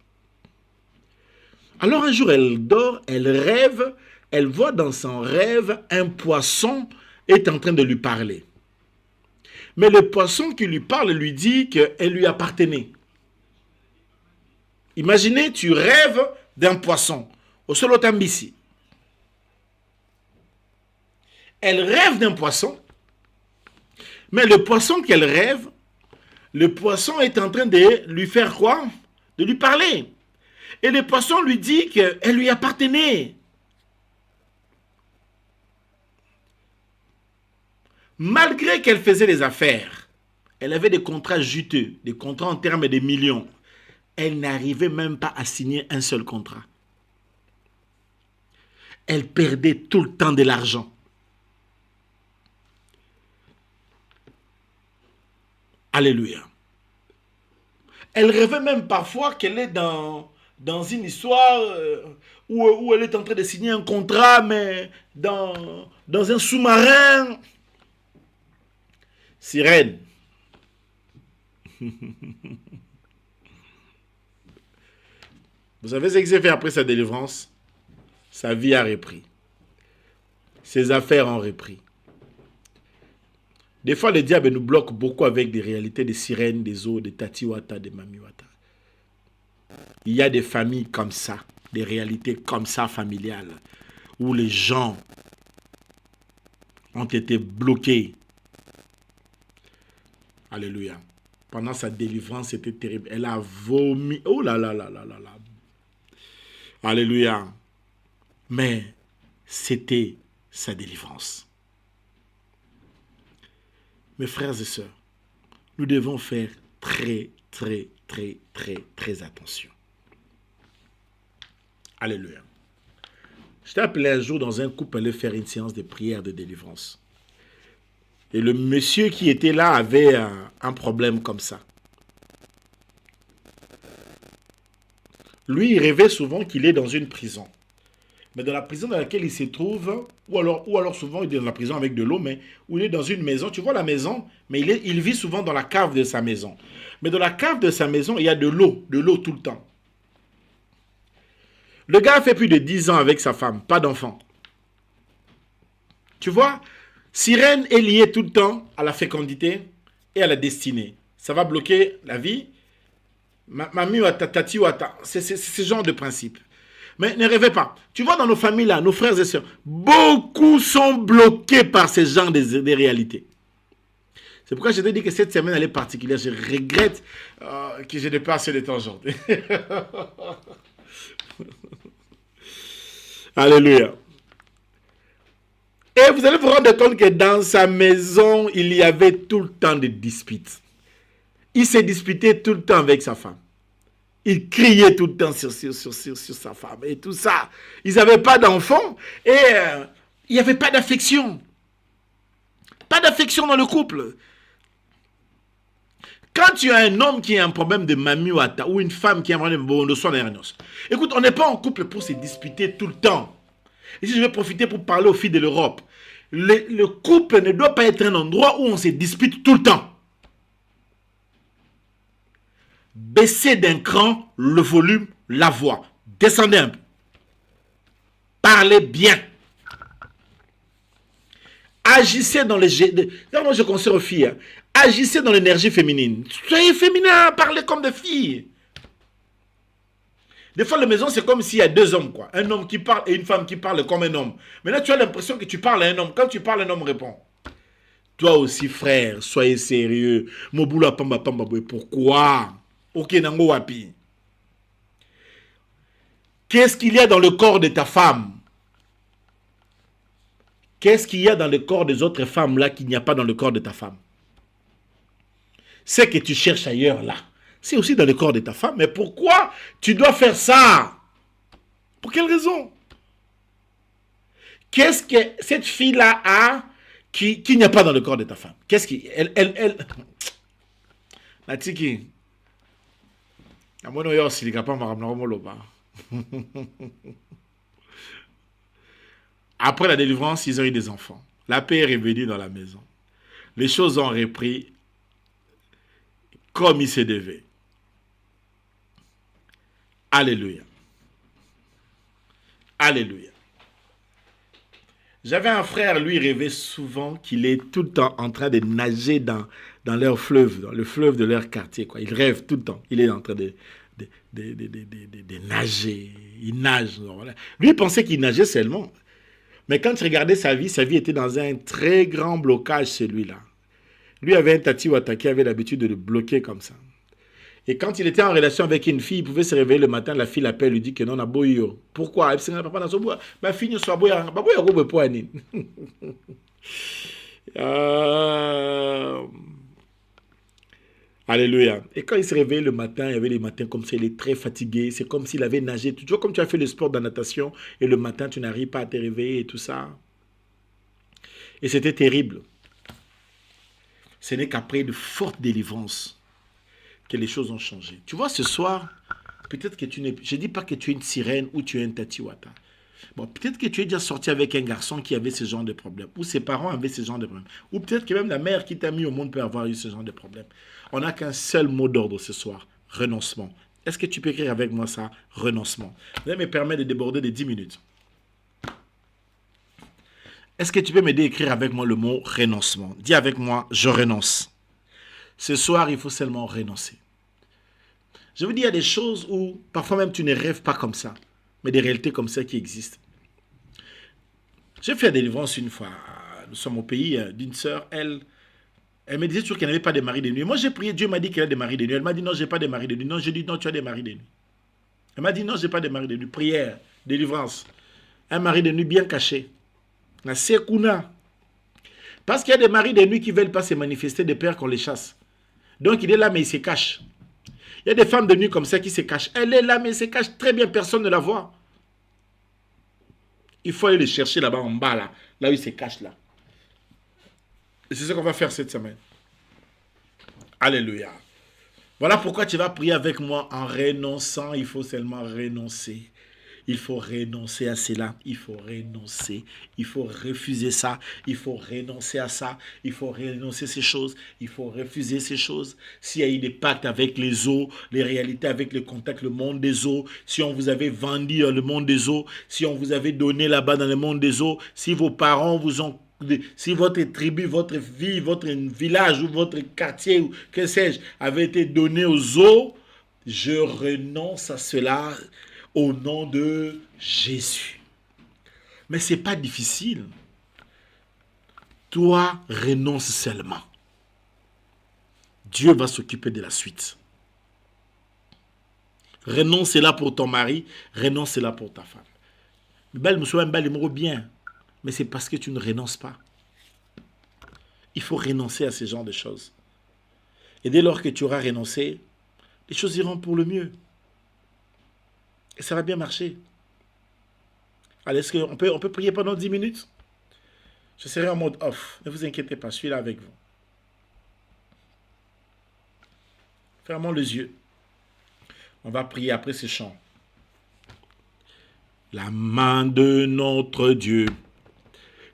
Alors un jour, elle dort, elle rêve, elle voit dans son rêve un poisson est en train de lui parler. Mais le poisson qui lui parle lui dit qu'elle lui appartenait. Imaginez, tu rêves d'un poisson. Au Solotambisi. Elle rêve d'un poisson. Mais le poisson qu'elle rêve, le poisson est en train de lui faire quoi? De lui parler. Et le poisson lui dit qu'elle lui appartenait. Malgré qu'elle faisait des affaires, elle avait des contrats juteux, des contrats en termes de millions. Elle n'arrivait même pas à signer un seul contrat. Elle perdait tout le temps de l'argent. Alléluia. Elle rêvait même parfois qu'elle est dans une histoire où elle est en train de signer un contrat, mais dans un sous-marin. Sirène. Vous savez ce qui s'est fait après sa délivrance? Sa vie a repris. Ses affaires ont repris. Des fois, le diable nous bloque beaucoup avec des réalités des sirènes, des eaux, des tatiwata, des mamiwata. Il y a des familles comme ça, des réalités comme ça familiales, où les gens ont été bloqués. Alléluia. Pendant sa délivrance, c'était terrible. Elle a vomi. Oh là là là là là là. Alléluia. Mais c'était sa délivrance. Mes frères et sœurs, nous devons faire très, très, très, très, très attention. Alléluia. Je t'ai appelé un jour dans un couple, aller faire une séance de prière de délivrance. Et le monsieur qui était là avait un problème comme ça. Lui, il rêvait souvent qu'il est dans une prison. Mais dans la prison dans laquelle il se trouve, ou alors souvent il est dans la prison avec de l'eau, mais où il est dans une maison, tu vois la maison, mais il vit souvent dans la cave de sa maison. Mais dans la cave de sa maison, il y a de l'eau tout le temps. Le gars a fait plus de 10 ans avec sa femme, pas d'enfant. Tu vois, sirène est liée tout le temps à la fécondité et à la destinée. Ça va bloquer la vie. Mami ou tati ou c'est ce genre de principe. Mais ne rêvez pas. Tu vois, dans nos familles là, nos frères et sœurs, beaucoup sont bloqués par ce genre de réalités. C'est pourquoi je te dis que cette semaine, elle est particulière. Je regrette que je n'ai pas assez de temps aujourd'hui. Alléluia. Et vous allez vous rendre compte que dans sa maison, il y avait tout le temps des disputes. Il s'est disputé tout le temps avec sa femme. Il criait tout le temps sur sa femme et tout ça. Ils n'avaient pas d'enfants et il n'y avait pas d'affection. Pas d'affection dans le couple. Quand tu as un homme qui a un problème de mamiwata ou une femme qui a un problème de soin d'Ernos, écoute, on n'est pas en couple pour se disputer tout le temps. Ici, je vais profiter pour parler aux filles de l'Europe. Le couple ne doit pas être un endroit où on se dispute tout le temps. Baissez d'un cran le volume, la voix. Descendez un peu. Parlez bien. Agissez dans les... Moi, je conseille aux filles. Hein, agissez dans l'énergie féminine. Soyez féminin, parlez comme des filles. Des fois, la maison, c'est comme s'il y a deux hommes, quoi. Un homme qui parle et une femme qui parle comme un homme. Mais là, tu as l'impression que tu parles à un homme. Quand tu parles, un homme répond. Toi aussi, frère, soyez sérieux. Mobula pamba pamba boy. Pourquoi? Ok, nango wapi. Qu'est-ce qu'il y a dans le corps de ta femme? Qu'est-ce qu'il y a dans le corps des autres femmes là qu'il n'y a pas dans le corps de ta femme? C'est que tu cherches ailleurs là. C'est aussi dans le corps de ta femme. Mais pourquoi tu dois faire ça? Pour quelle raison? Qu'est-ce que cette fille-là a qui n'y a pas dans le corps de ta femme? Qu'est-ce qui... Elle... Natiki. Après la délivrance, ils ont eu des enfants. La paix est revenue dans la maison. Les choses ont repris comme il se devait. Alléluia. Alléluia. J'avais un frère, lui rêvait souvent qu'il est tout le temps en train de nager dans leur fleuve, dans le fleuve de leur quartier, quoi. Il rêve tout le temps. Il est en train de nager. Il nage. Voilà. Lui, il pensait qu'il nageait seulement. Mais quand tu regardais sa vie était dans un très grand blocage, celui-là. Lui avait un tati wata qui avait l'habitude de le bloquer comme ça. Et quand il était en relation avec une fille, il pouvait se réveiller le matin, la fille l'appelle, lui dit que non, on a boyo. Pourquoi? Ma fille ne soit boya. Alléluia. Et quand il se réveillait le matin, il y avait les matins comme ça, il est très fatigué. C'est comme s'il avait nagé. Toujours comme tu as fait le sport de la natation et le matin, tu n'arrives pas à te réveiller et tout ça. Et c'était terrible. Ce n'est qu'après de fortes délivrances que les choses ont changé. Tu vois, ce soir, peut-être que tu n'es... Je ne dis pas que tu es une sirène ou tu es un tatiwata. Bon, peut-être que tu es déjà sorti avec un garçon qui avait ce genre de problème, ou ses parents avaient ce genre de problème, ou peut-être que même la mère qui t'a mis au monde peut avoir eu ce genre de problème. On n'a qu'un seul mot d'ordre ce soir, renoncement. Est-ce que tu peux écrire avec moi ça, renoncement? Ça me permet de déborder de 10 minutes. Est-ce que tu peux m'aider à écrire avec moi le mot renoncement? Dis avec moi, je renonce. Ce soir, il faut seulement renoncer. Je vous dis, il y a des choses où, parfois même, tu ne rêves pas comme ça, mais des réalités comme ça qui existent. J'ai fait des délivrances une fois. Nous sommes au pays d'une sœur, elle me disait toujours qu'elle n'avait pas de mari de nuit. Moi, j'ai prié, Dieu m'a dit qu'elle a des maris de nuit. Elle m'a dit, non, j'ai pas de mari de nuit. Non, j'ai dit, non, tu as des maris de nuit. Elle m'a dit, non, j'ai pas de mari de nuit. Prière, délivrance. Un mari de nuit bien caché. La Sekuna. Parce qu'il y a des maris de nuit qui ne veulent pas se manifester de peur qu'on les chasse. Donc, il est là, mais il se cache. Il y a des femmes de nuit comme ça qui se cachent. Elle est là, mais elle se cache très bien, personne ne la voit. Il faut aller les chercher là-bas en bas, là où il se cache là. Et c'est ce qu'on va faire cette semaine. Alléluia. Voilà pourquoi tu vas prier avec moi en renonçant. Il faut seulement renoncer. Il faut renoncer à cela. Il faut renoncer. Il faut refuser ça. Il faut renoncer à ça. Il faut renoncer ces choses. Il faut refuser ces choses. S'il y a eu des pactes avec les eaux, les réalités avec le contact, le monde des eaux, si on vous avait vendu dans le monde des eaux, si on vous avait donné là-bas dans le monde des eaux, si vos parents vous ont... Si votre tribu, votre vie, votre village ou votre quartier, ou que sais-je, avait été donné aux eaux, je renonce à cela au nom de Jésus. Mais ce n'est pas difficile. Toi, renonce seulement. Dieu va s'occuper de la suite. Renonce là pour ton mari, renonce là pour ta femme. Bien. Mais c'est parce que tu ne renonces pas. Il faut renoncer à ce genre de choses. Et dès lors que tu auras renoncé, les choses iront pour le mieux. Et ça va bien marcher. Allez, est-ce qu'on peut prier pendant 10 minutes? Je serai en mode off. Ne vous inquiétez pas, je suis là avec vous. Fermons les yeux. On va prier après ce chant. La main de notre Dieu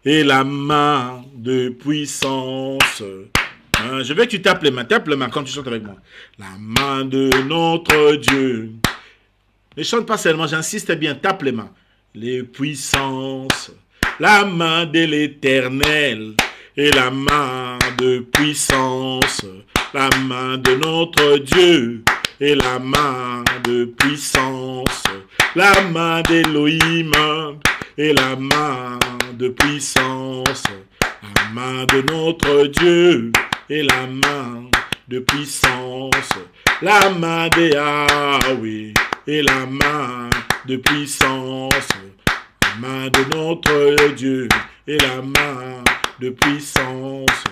et la main de puissance. Je veux que tu tapes les mains quand tu chantes avec moi. La main de notre Dieu. Ne chante pas seulement, j'insiste bien, tape les mains. Les puissances, la main de l'Éternel et la main de puissance. La main de notre Dieu et la main de puissance. La main d'Élohim et la main de puissance, la main de notre Dieu et la main de puissance, la main de Yahweh et la main de puissance, la main de notre Dieu et la main de puissance,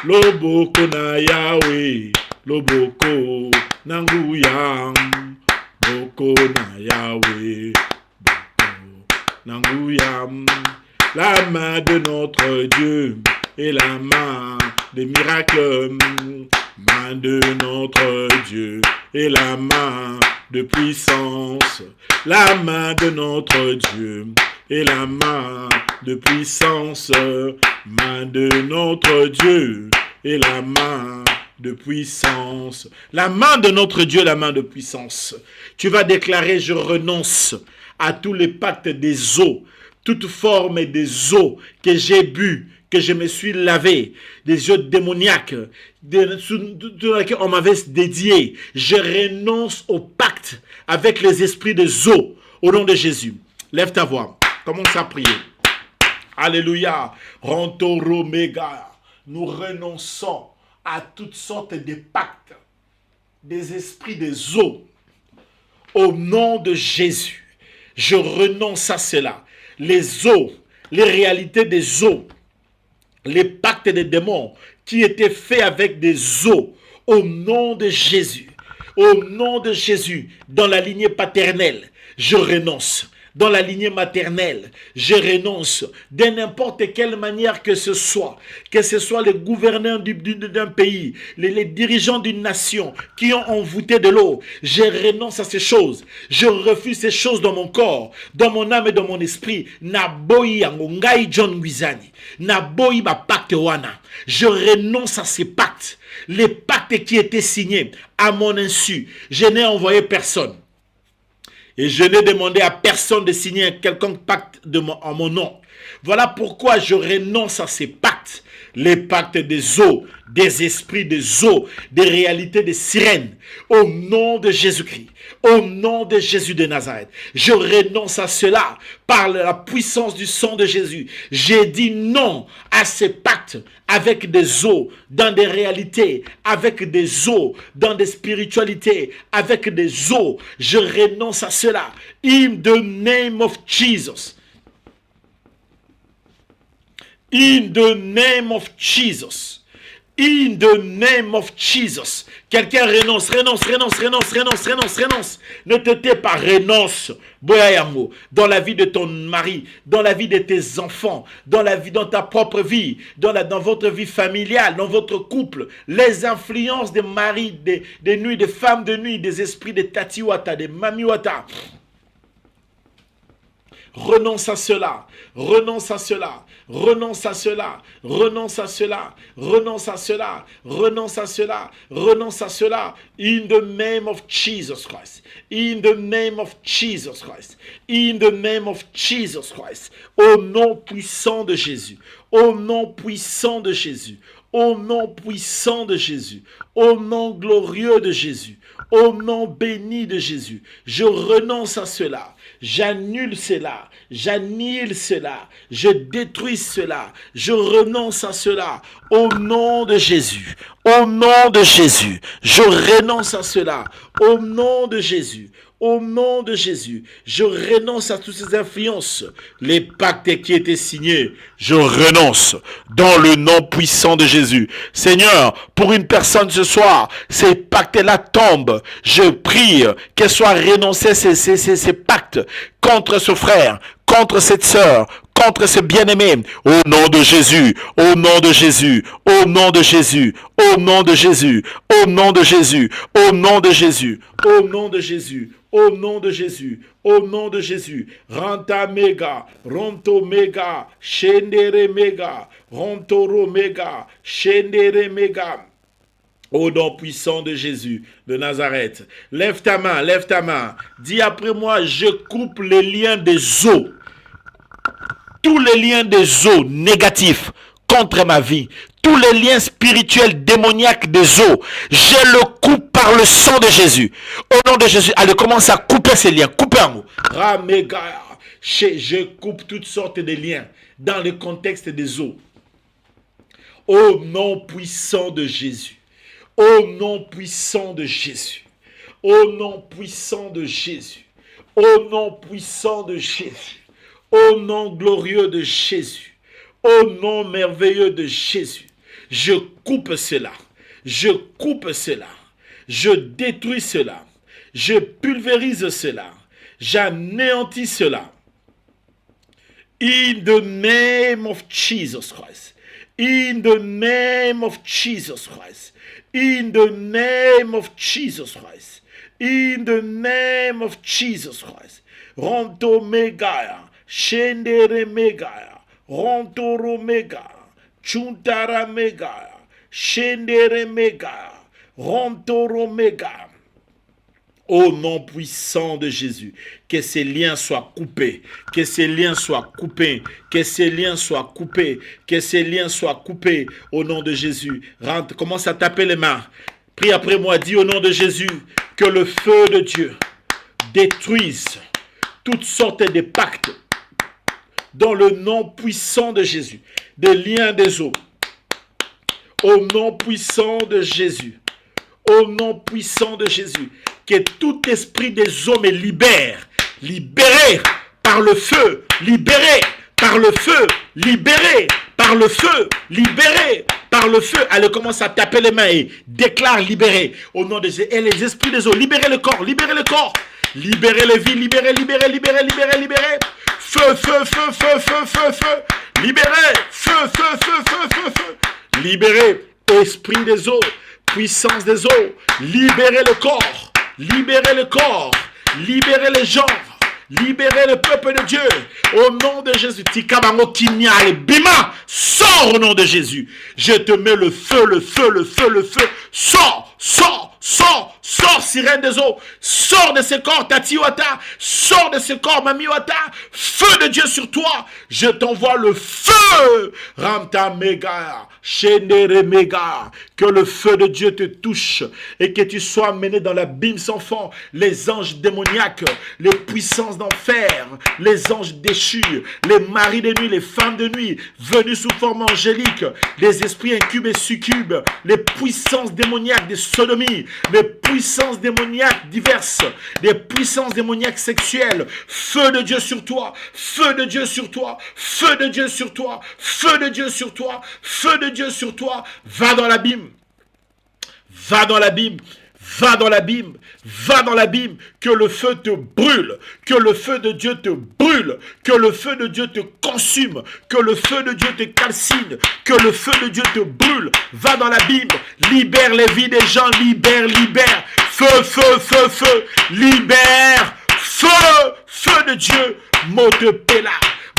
l'Obokona Yahweh, loboko nanguyam, boko na Yahweh, boko nanguyam. La main de notre Dieu est la main des miracles, main de notre Dieu est la main de puissance, la main de notre Dieu est la main de puissance, main de notre Dieu est la main de puissance. La main de notre Dieu, la main de puissance. Tu vas déclarer, je renonce à tous les pactes des eaux, toute forme des eaux que j'ai bu, que je me suis lavé, des eaux démoniaques, dans lesquelles on m'avait dédié. Je renonce au pacte avec les esprits des eaux, au nom de Jésus. Lève ta voix, commence à prier. Alléluia. Rantoro méga. Nous renonçons à toutes sortes de pactes, des esprits des eaux, au nom de Jésus. Je renonce à cela. Les eaux, les réalités des eaux, les pactes des démons qui étaient faits avec des eaux, au nom de Jésus, au nom de Jésus, dans la lignée paternelle, je renonce. Dans la lignée maternelle, je renonce de n'importe quelle manière que ce soit les gouverneurs d'un pays, les dirigeants d'une nation qui ont envoûté de l'eau. Je renonce à ces choses. Je refuse ces choses dans mon corps, dans mon âme et dans mon esprit. Naboyi yango ngai John Gwizani. Naboyi ba pacte wana. Je renonce à ces pactes. Les pactes qui étaient signés à mon insu. Je n'ai envoyé personne. Et je n'ai demandé à personne de signer un quelconque pacte en mon nom. Voilà pourquoi je renonce à ces pactes. Les pactes des eaux, des esprits des eaux, des réalités des sirènes. Au nom de Jésus-Christ. Au nom de Jésus de Nazareth. Je renonce à cela par la puissance du sang de Jésus. J'ai dit non à ces pactes avec des eaux, dans des réalités, avec des eaux, dans des spiritualités, avec des eaux. Je renonce à cela. In the name of Jesus. In the name of Jesus. In the name of Jesus. Quelqu'un renonce. Ne te tais pas, renonce. Boyayamo, dans la vie de ton mari, dans la vie de tes enfants, dans ta propre vie, dans votre vie familiale, dans votre couple, les influences des maris, des nuits, des femmes de nuit, des esprits de tatiwata, de mamiwata. Renonce à cela, renonce à cela, renonce à cela, renonce à cela, renonce à cela, renonce à cela, renonce à cela. In the name of Jesus Christ. In the name of Jesus Christ. In the name of Jesus Christ. Au nom puissant de Jésus. Au nom puissant de Jésus. Au nom puissant de Jésus. Au nom glorieux de Jésus. Au nom béni de Jésus. Je renonce à cela. J'annule cela, j'annule cela, je détruis cela, je renonce à cela, au nom de Jésus, au nom de Jésus, je renonce à cela, au nom de Jésus. Au nom de Jésus, je renonce à toutes ces influences. Les pactes qui étaient signés, je renonce dans le nom puissant de Jésus. Seigneur, pour une personne ce soir, ces pactes-là tombent. Je prie qu'elle soit renoncée ces pactes contre ce frère, contre cette sœur, contre ce bien-aimé, au nom de Jésus, au nom de Jésus, au nom de Jésus, au nom de Jésus, au nom de Jésus, au nom de Jésus, au nom de Jésus, au nom de Jésus, au nom de Jésus, Ranta méga, Ronto méga, Shendere méga, Rontoro méga, Shendere méga. Au nom puissant de Jésus de Nazareth, lève ta main, dis après moi, je coupe les liens des eaux. Tous les liens des eaux négatifs contre ma vie, tous les liens spirituels démoniaques des eaux, je le coupe par le sang de Jésus. Au nom de Jésus, allez, commence à couper ces liens. Coupez un mot. Je coupe toutes sortes de liens dans le contexte des eaux. Au nom puissant de Jésus. Au nom puissant de Jésus. Au nom puissant de Jésus. Au nom puissant de Jésus. Au nom glorieux de Jésus, au nom merveilleux de Jésus, je coupe cela. Je coupe cela. Je détruis cela. Je pulvérise cela. J'anéantis cela. In the name of Jesus Christ. In the name of Jesus Christ. In the name of Jesus Christ. In the name of Jesus Christ. Ronto megaya. Shendere megaya. Rontoro megaya. Chuntara megaya. Shendere megaya. Rontoro megaya. Au nom puissant de Jésus, que ces liens soient coupés, que ces liens soient coupés, que ces liens soient coupés, que ces liens soient coupés au nom de Jésus. Rentre, commence à taper les mains. Prie après moi, dis au nom de Jésus, que le feu de Dieu détruise toutes sortes de pactes dans le nom puissant de Jésus, des liens des eaux. Au nom puissant de Jésus, au nom puissant de Jésus, que tout esprit des eaux me libère, libéré par le feu, libéré par le feu, libéré par le feu, libéré par le feu. Allez, commence à taper les mains et déclare libéré au nom de Jésus. Et les esprits des eaux, libérez le corps, libérez le corps, libérez les vies, libérez, libérez, libérez, libérez, libérez. Feu, feu, feu, feu, feu, feu, feu, libérez, feu, feu, feu, feu, feu, feu, libérez, esprit des eaux, puissance des eaux, libérez le corps. Libérez le corps, libérez les gens, libérez le peuple de Dieu. Au nom de Jésus, Tikabango Kinyale, Bima, sors au nom de Jésus. Je te mets le feu, le feu, le feu, le feu. Sors, sors, sors, sors, sirène des eaux. Sors de ce corps, Tatiwata. Sors de ce corps, Mamiwata. Feu de Dieu sur toi. Je t'envoie le feu. Ramta Mega, Shendere Mega. Que le feu de Dieu te touche et que tu sois mené dans l'abîme sans fond. Les anges démoniaques, les puissances d'enfer, les anges déchus, les maris de nuit, les femmes de nuit, venus sous forme angélique, les esprits incubes et succubes, les puissances démoniaques de sodomie, les puissances démoniaques diverses, les puissances démoniaques sexuelles. Feu de Dieu sur toi, feu de Dieu sur toi, feu de Dieu sur toi, feu de Dieu sur toi, feu de Dieu sur toi. Va dans l'abîme. Va dans l'abîme, va dans l'abîme, va dans l'abîme, que le feu te brûle, que le feu de Dieu te brûle, que le feu de Dieu te consume, que le feu de Dieu te calcine, que le feu de Dieu te brûle. Va dans l'abîme, libère les vies des gens, libère, libère, feu, feu, feu, feu, libère, feu, feu de Dieu, mote pela,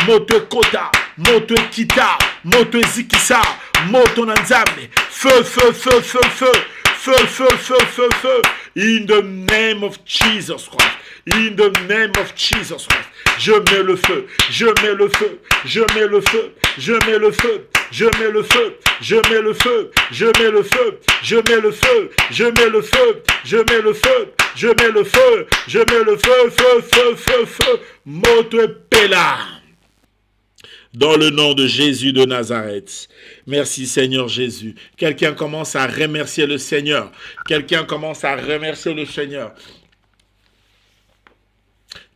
mote kota, mote kita, mote zikisa, mote nanzame, feu, feu, feu, feu, feu. Feu, feu, feu, feu, feu. In the name of Jesus Christ. In the name of Jesus Christ. Je mets le feu. Je mets le feu. Je mets le feu. Je mets le feu. Je mets le feu. Je mets le feu. Je mets le feu. Je mets le feu. Je mets le feu. Je mets le feu. Je mets le feu. Je mets le feu. Feu, feu, feu, feu. Mote pela. Dans le nom de Jésus de Nazareth. Merci Seigneur Jésus. Quelqu'un commence à remercier le Seigneur. Quelqu'un commence à remercier le Seigneur.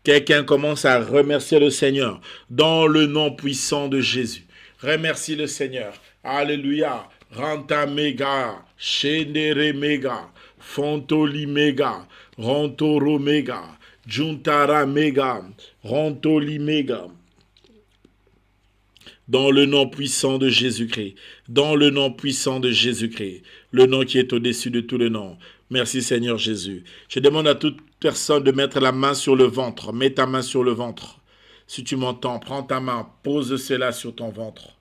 Quelqu'un commence à remercier le Seigneur. Dans le nom puissant de Jésus. Remercie le Seigneur. Alléluia. Ranta mega. Shendere mega. Fontoli mega. Rontoro mega. Juntara mega. Rontoli mega. Dans le nom puissant de Jésus-Christ, dans le nom puissant de Jésus-Christ, le nom qui est au-dessus de tout le nom. Merci Seigneur Jésus. Je demande à toute personne de mettre la main sur le ventre. Mets ta main sur le ventre. Si tu m'entends, prends ta main, pose cela sur ton ventre.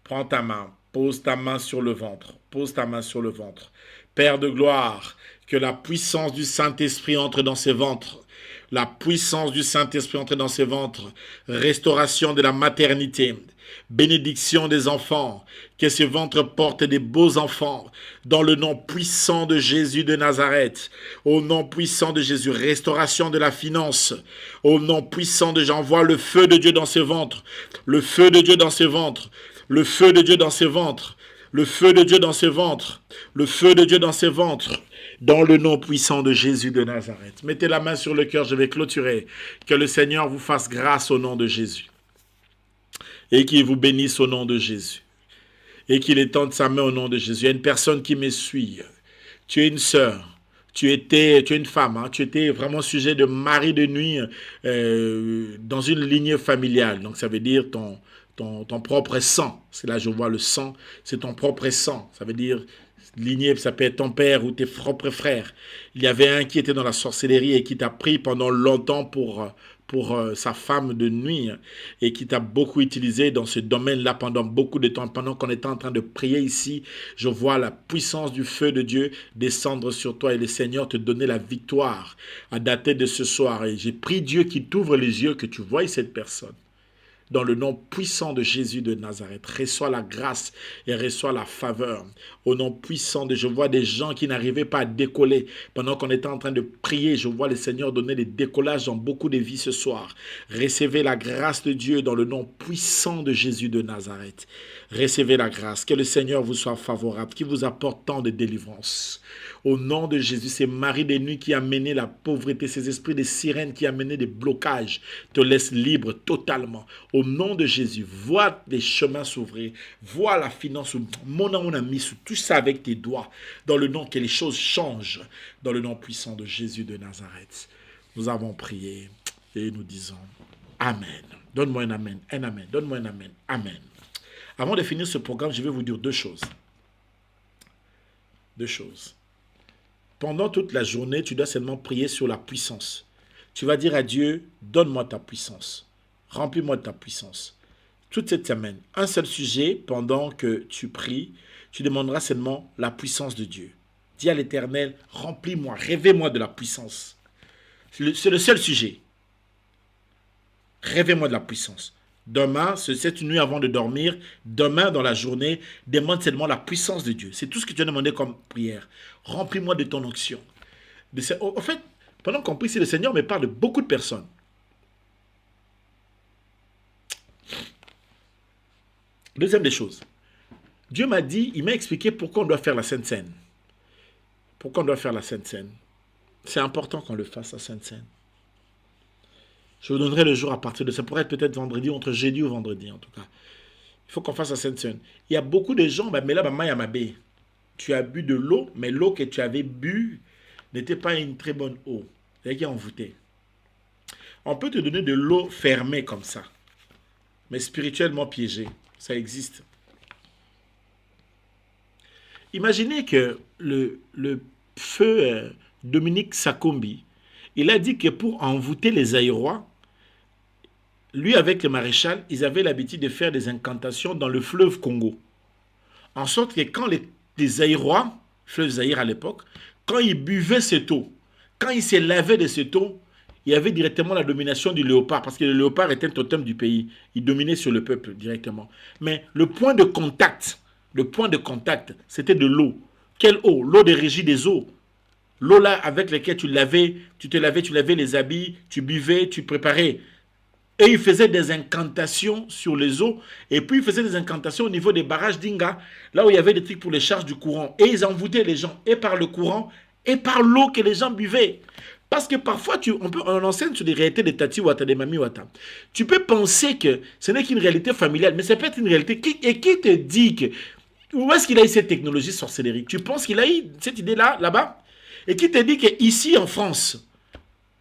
Prends ta main, pose ta main sur le ventre. Pose ta main sur le ventre. Père de gloire, que la puissance du Saint-Esprit entre dans ces ventres. La puissance du Saint-Esprit entre dans ces ventres. Restauration de la maternité. Bénédiction des enfants, que ce ventre porte des beaux enfants, dans le nom puissant de Jésus de Nazareth, au nom puissant de Jésus, restauration de la finance, au nom puissant de j'envoie le feu de Dieu dans ce ventre, le feu de Dieu dans ce ventre, le feu de Dieu dans ce ventre, le feu de Dieu dans ce ventre, le feu de Dieu dans ce ventre, dans le nom puissant de Jésus de Nazareth. Mettez la main sur le cœur, je vais clôturer, que le Seigneur vous fasse grâce au nom de Jésus. Et qu'il vous bénisse au nom de Jésus. et qu'il étende sa main au nom de Jésus. Il y a une personne qui me suit. Tu es une sœur. Tu es une femme, hein, tu étais vraiment sujet de mari de nuit dans une lignée familiale. Donc ça veut dire ton propre sang. C'est là je vois le sang, c'est ton propre sang. Ça veut dire lignée, ça peut être ton père ou tes propres frères. Il y avait un qui était dans la sorcellerie et qui t'a pris pendant longtemps pour sa femme de nuit et qui t'a beaucoup utilisé dans ce domaine-là pendant beaucoup de temps. Pendant qu'on était en train de prier ici, je vois la puissance du feu de Dieu descendre sur toi et le Seigneur te donner la victoire à dater de ce soir. Et j'ai prié Dieu qui t'ouvre les yeux, que tu voies cette personne. Dans le nom puissant de Jésus de Nazareth, reçois la grâce et reçois la faveur. Au nom puissant de, je vois des gens qui n'arrivaient pas à décoller. Pendant qu'on était en train de prier, je vois le Seigneur donner des décollages dans beaucoup de vies ce soir. Recevez la grâce de Dieu dans le nom puissant de Jésus de Nazareth. Recevez la grâce. Que le Seigneur vous soit favorable, qu'il vous apporte tant de délivrance. Au nom de Jésus, ces maris des nuits qui a mené la pauvreté, ces esprits de sirènes qui a mené des blocages, te laissent libre totalement. Au nom de Jésus, vois des chemins s'ouvrir, vois la finance, mon ami, touche ça avec tes doigts, dans le nom que les choses changent, dans le nom puissant de Jésus de Nazareth. Nous avons prié et nous disons Amen. Donne-moi un Amen, donne-moi un Amen, Amen. Avant de finir ce programme, je vais vous dire deux choses. Pendant toute la journée, tu dois seulement prier sur la puissance. Tu vas dire à Dieu, donne-moi ta puissance. Remplis-moi de ta puissance. Toute cette semaine, un seul sujet, pendant que tu pries, tu demanderas seulement la puissance de Dieu. Dis à l'Éternel, remplis-moi, révèle-moi de la puissance. C'est le seul sujet. Révèle-moi de la puissance. Demain, cette nuit avant de dormir, demain dans la journée, demande seulement la puissance de Dieu. C'est tout ce que tu as demandé comme prière. Remplis-moi de ton onction. En fait, pendant qu'on prie, c'est le Seigneur me parle de beaucoup de personnes. Deuxième des choses. Dieu m'a dit, il m'a expliqué pourquoi on doit faire la Sainte Seine. Pourquoi on doit faire la Sainte Seine. C'est important qu'on le fasse, la Sainte Seine. Je vous donnerai le jour à partir de ça. Ça pourrait être peut-être vendredi, entre jeudi ou vendredi en tout cas. Il faut qu'on fasse la Sainte Seine. Il y a beaucoup de gens, mais là, maman, il y a ma baie. Tu as bu de l'eau, mais l'eau que tu avais bu n'était pas une très bonne eau. C'est-à-dire qu'il est envoûté. On peut te donner de l'eau fermée comme ça, mais spirituellement piégée. Ça existe. Imaginez que le feu Dominique Sakombi, il a dit que pour envoûter les Aïrois, lui avec le maréchal, ils avaient l'habitude de faire des incantations dans le fleuve Congo. En sorte que quand les Aïrois, fleuve Zaïre à l'époque, quand ils buvaient cette eau, quand ils se lavaient de cette eau, il y avait directement la domination du léopard, parce que le léopard était un totem du pays. Il dominait sur le peuple directement. Mais le point de contact, c'était de l'eau. Quelle eau? L'eau de régie des eaux. L'eau là avec laquelle tu lavais les habits, tu buvais, tu préparais. Et ils faisaient des incantations sur les eaux. Et puis ils faisaient des incantations au niveau des barrages d'Inga, là où il y avait des trucs pour les charges du courant. Et ils envoûtaient les gens, et par le courant, et par l'eau que les gens buvaient. Parce que parfois, on enseigne sur des réalités de Tati Wata, de Mami Wata. Tu peux penser que ce n'est qu'une réalité familiale, mais ça peut être une réalité. Et qui te dit que... Où est-ce qu'il a eu cette technologie sorcellerie? Tu penses qu'il a eu cette idée-là, là-bas? Et qui te dit qu'ici, en France,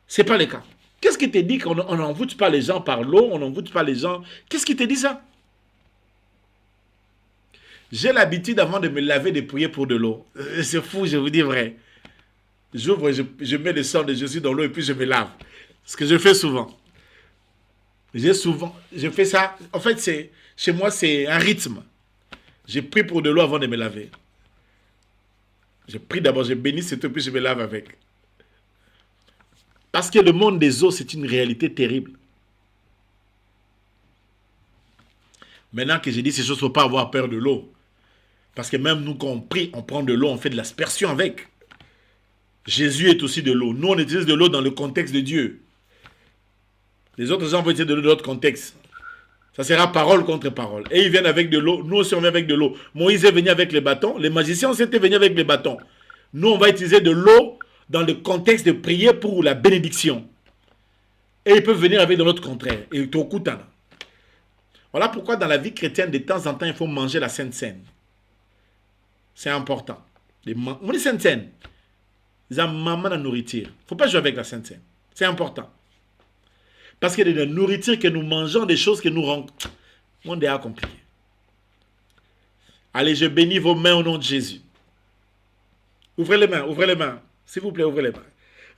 ce n'est pas le cas? Qu'est-ce qui te dit qu'on n'envoûte pas les gens par l'eau, on n'envoûte pas les gens? Qu'est-ce qui te dit ça? J'ai l'habitude, avant de me laver, de prier pour de l'eau. C'est fou, je vous dis vrai. J'ouvre, je mets le sang de Jésus dans l'eau et puis je me lave. Ce que je fais souvent. Je fais ça. En fait, chez moi, c'est un rythme. Je prie pour de l'eau avant de me laver. Je prie d'abord, je bénis cette eau, puis je me lave avec. Parce que le monde des eaux, c'est une réalité terrible. Maintenant que j'ai dit ces choses, il ne faut pas avoir peur de l'eau. Parce que même nous, quand on prie, on prend de l'eau, on fait de l'aspersion avec. Jésus est aussi de l'eau. Nous, on utilise de l'eau dans le contexte de Dieu. Les autres gens vont utiliser de l'eau dans d'autres contextes. Ça sera parole contre parole. Et ils viennent avec de l'eau. Nous aussi, on vient avec de l'eau. Moïse est venu avec les bâtons. Les magiciens aussi étaient venus avec les bâtons. Nous, on va utiliser de l'eau dans le contexte de prier pour la bénédiction. Et ils peuvent venir avec de l'autre contraire. Et tout coup, voilà pourquoi dans la vie chrétienne, de temps en temps, il faut manger la Sainte Seine. C'est important. On dit Sainte Seine. Ils ont maman la nourriture. Il ne faut pas jouer avec la Sainte Seine. C'est important. Parce qu'il y a de la nourriture que nous mangeons, des choses que nous rendons. Le monde est compliqué. Allez, je bénis vos mains au nom de Jésus. Ouvrez les mains. S'il vous plaît, ouvrez les mains.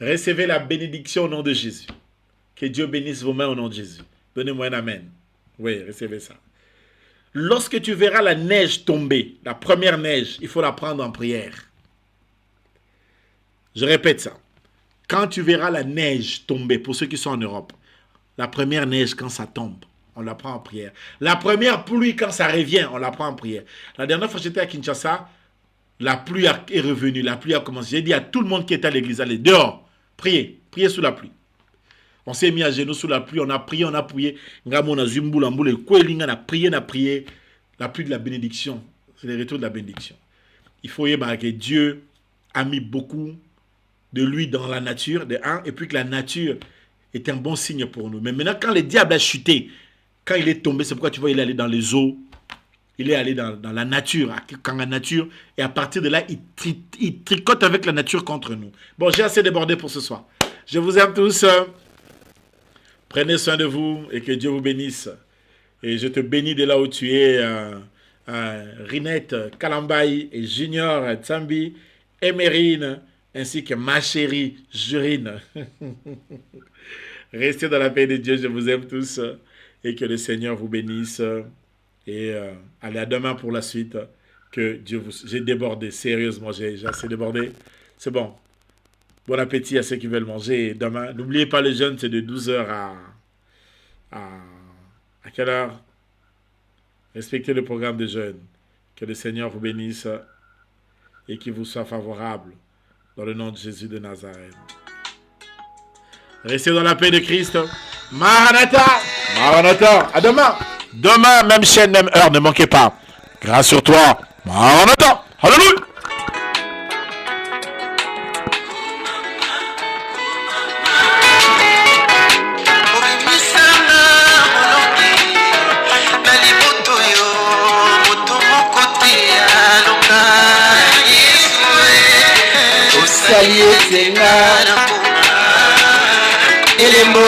Recevez la bénédiction au nom de Jésus. Que Dieu bénisse vos mains au nom de Jésus. Donnez-moi un amen. Oui, recevez ça. Lorsque tu verras la neige tomber, la première neige, il faut la prendre en prière. Je répète ça. Quand tu verras la neige tomber, pour ceux qui sont en Europe, la première neige, quand ça tombe, on la prend en prière. La première pluie, quand ça revient, on la prend en prière. La dernière fois que j'étais à Kinshasa, la pluie est revenue, la pluie a commencé. J'ai dit à tout le monde qui était à l'église, allez, dehors, priez sous la pluie. On s'est mis à genoux sous la pluie, on a prié. On a prié, la pluie de la bénédiction. C'est le retour de la bénédiction. Il faut que Dieu a mis beaucoup de lui dans la nature, et puis que la nature est un bon signe pour nous. Mais maintenant, quand le diable a chuté, quand il est tombé, c'est pourquoi tu vois, il est allé dans les eaux, il est allé dans la nature, quand la nature, et à partir de là, il tricote avec la nature contre nous. Bon, j'ai assez débordé pour ce soir. Je vous aime tous. Prenez soin de vous et que Dieu vous bénisse. Et je te bénis de là où tu es, Rinette, Kalambaï et Junior, Tsambi, Emerine, ainsi que ma chérie, Jurine. Restez dans la paix de Dieu, je vous aime tous. Et que le Seigneur vous bénisse. Et allez à demain pour la suite. Que Dieu vous... J'ai débordé, sérieusement, j'ai assez débordé. C'est bon. Bon appétit à ceux qui veulent manger demain. N'oubliez pas, le jeûne, c'est de 12h à quelle heure? Respectez le programme de jeûne. Que le Seigneur vous bénisse et qu'il vous soit favorable. Dans le nom de Jésus de Nazareth. Restez dans la paix de Christ. Maranatha! Maranatha! À demain! Demain, même chaîne, même heure, ne manquez pas. Grâce sur toi. Maranatha! Alléluia! Salut, c'est là. Et les mots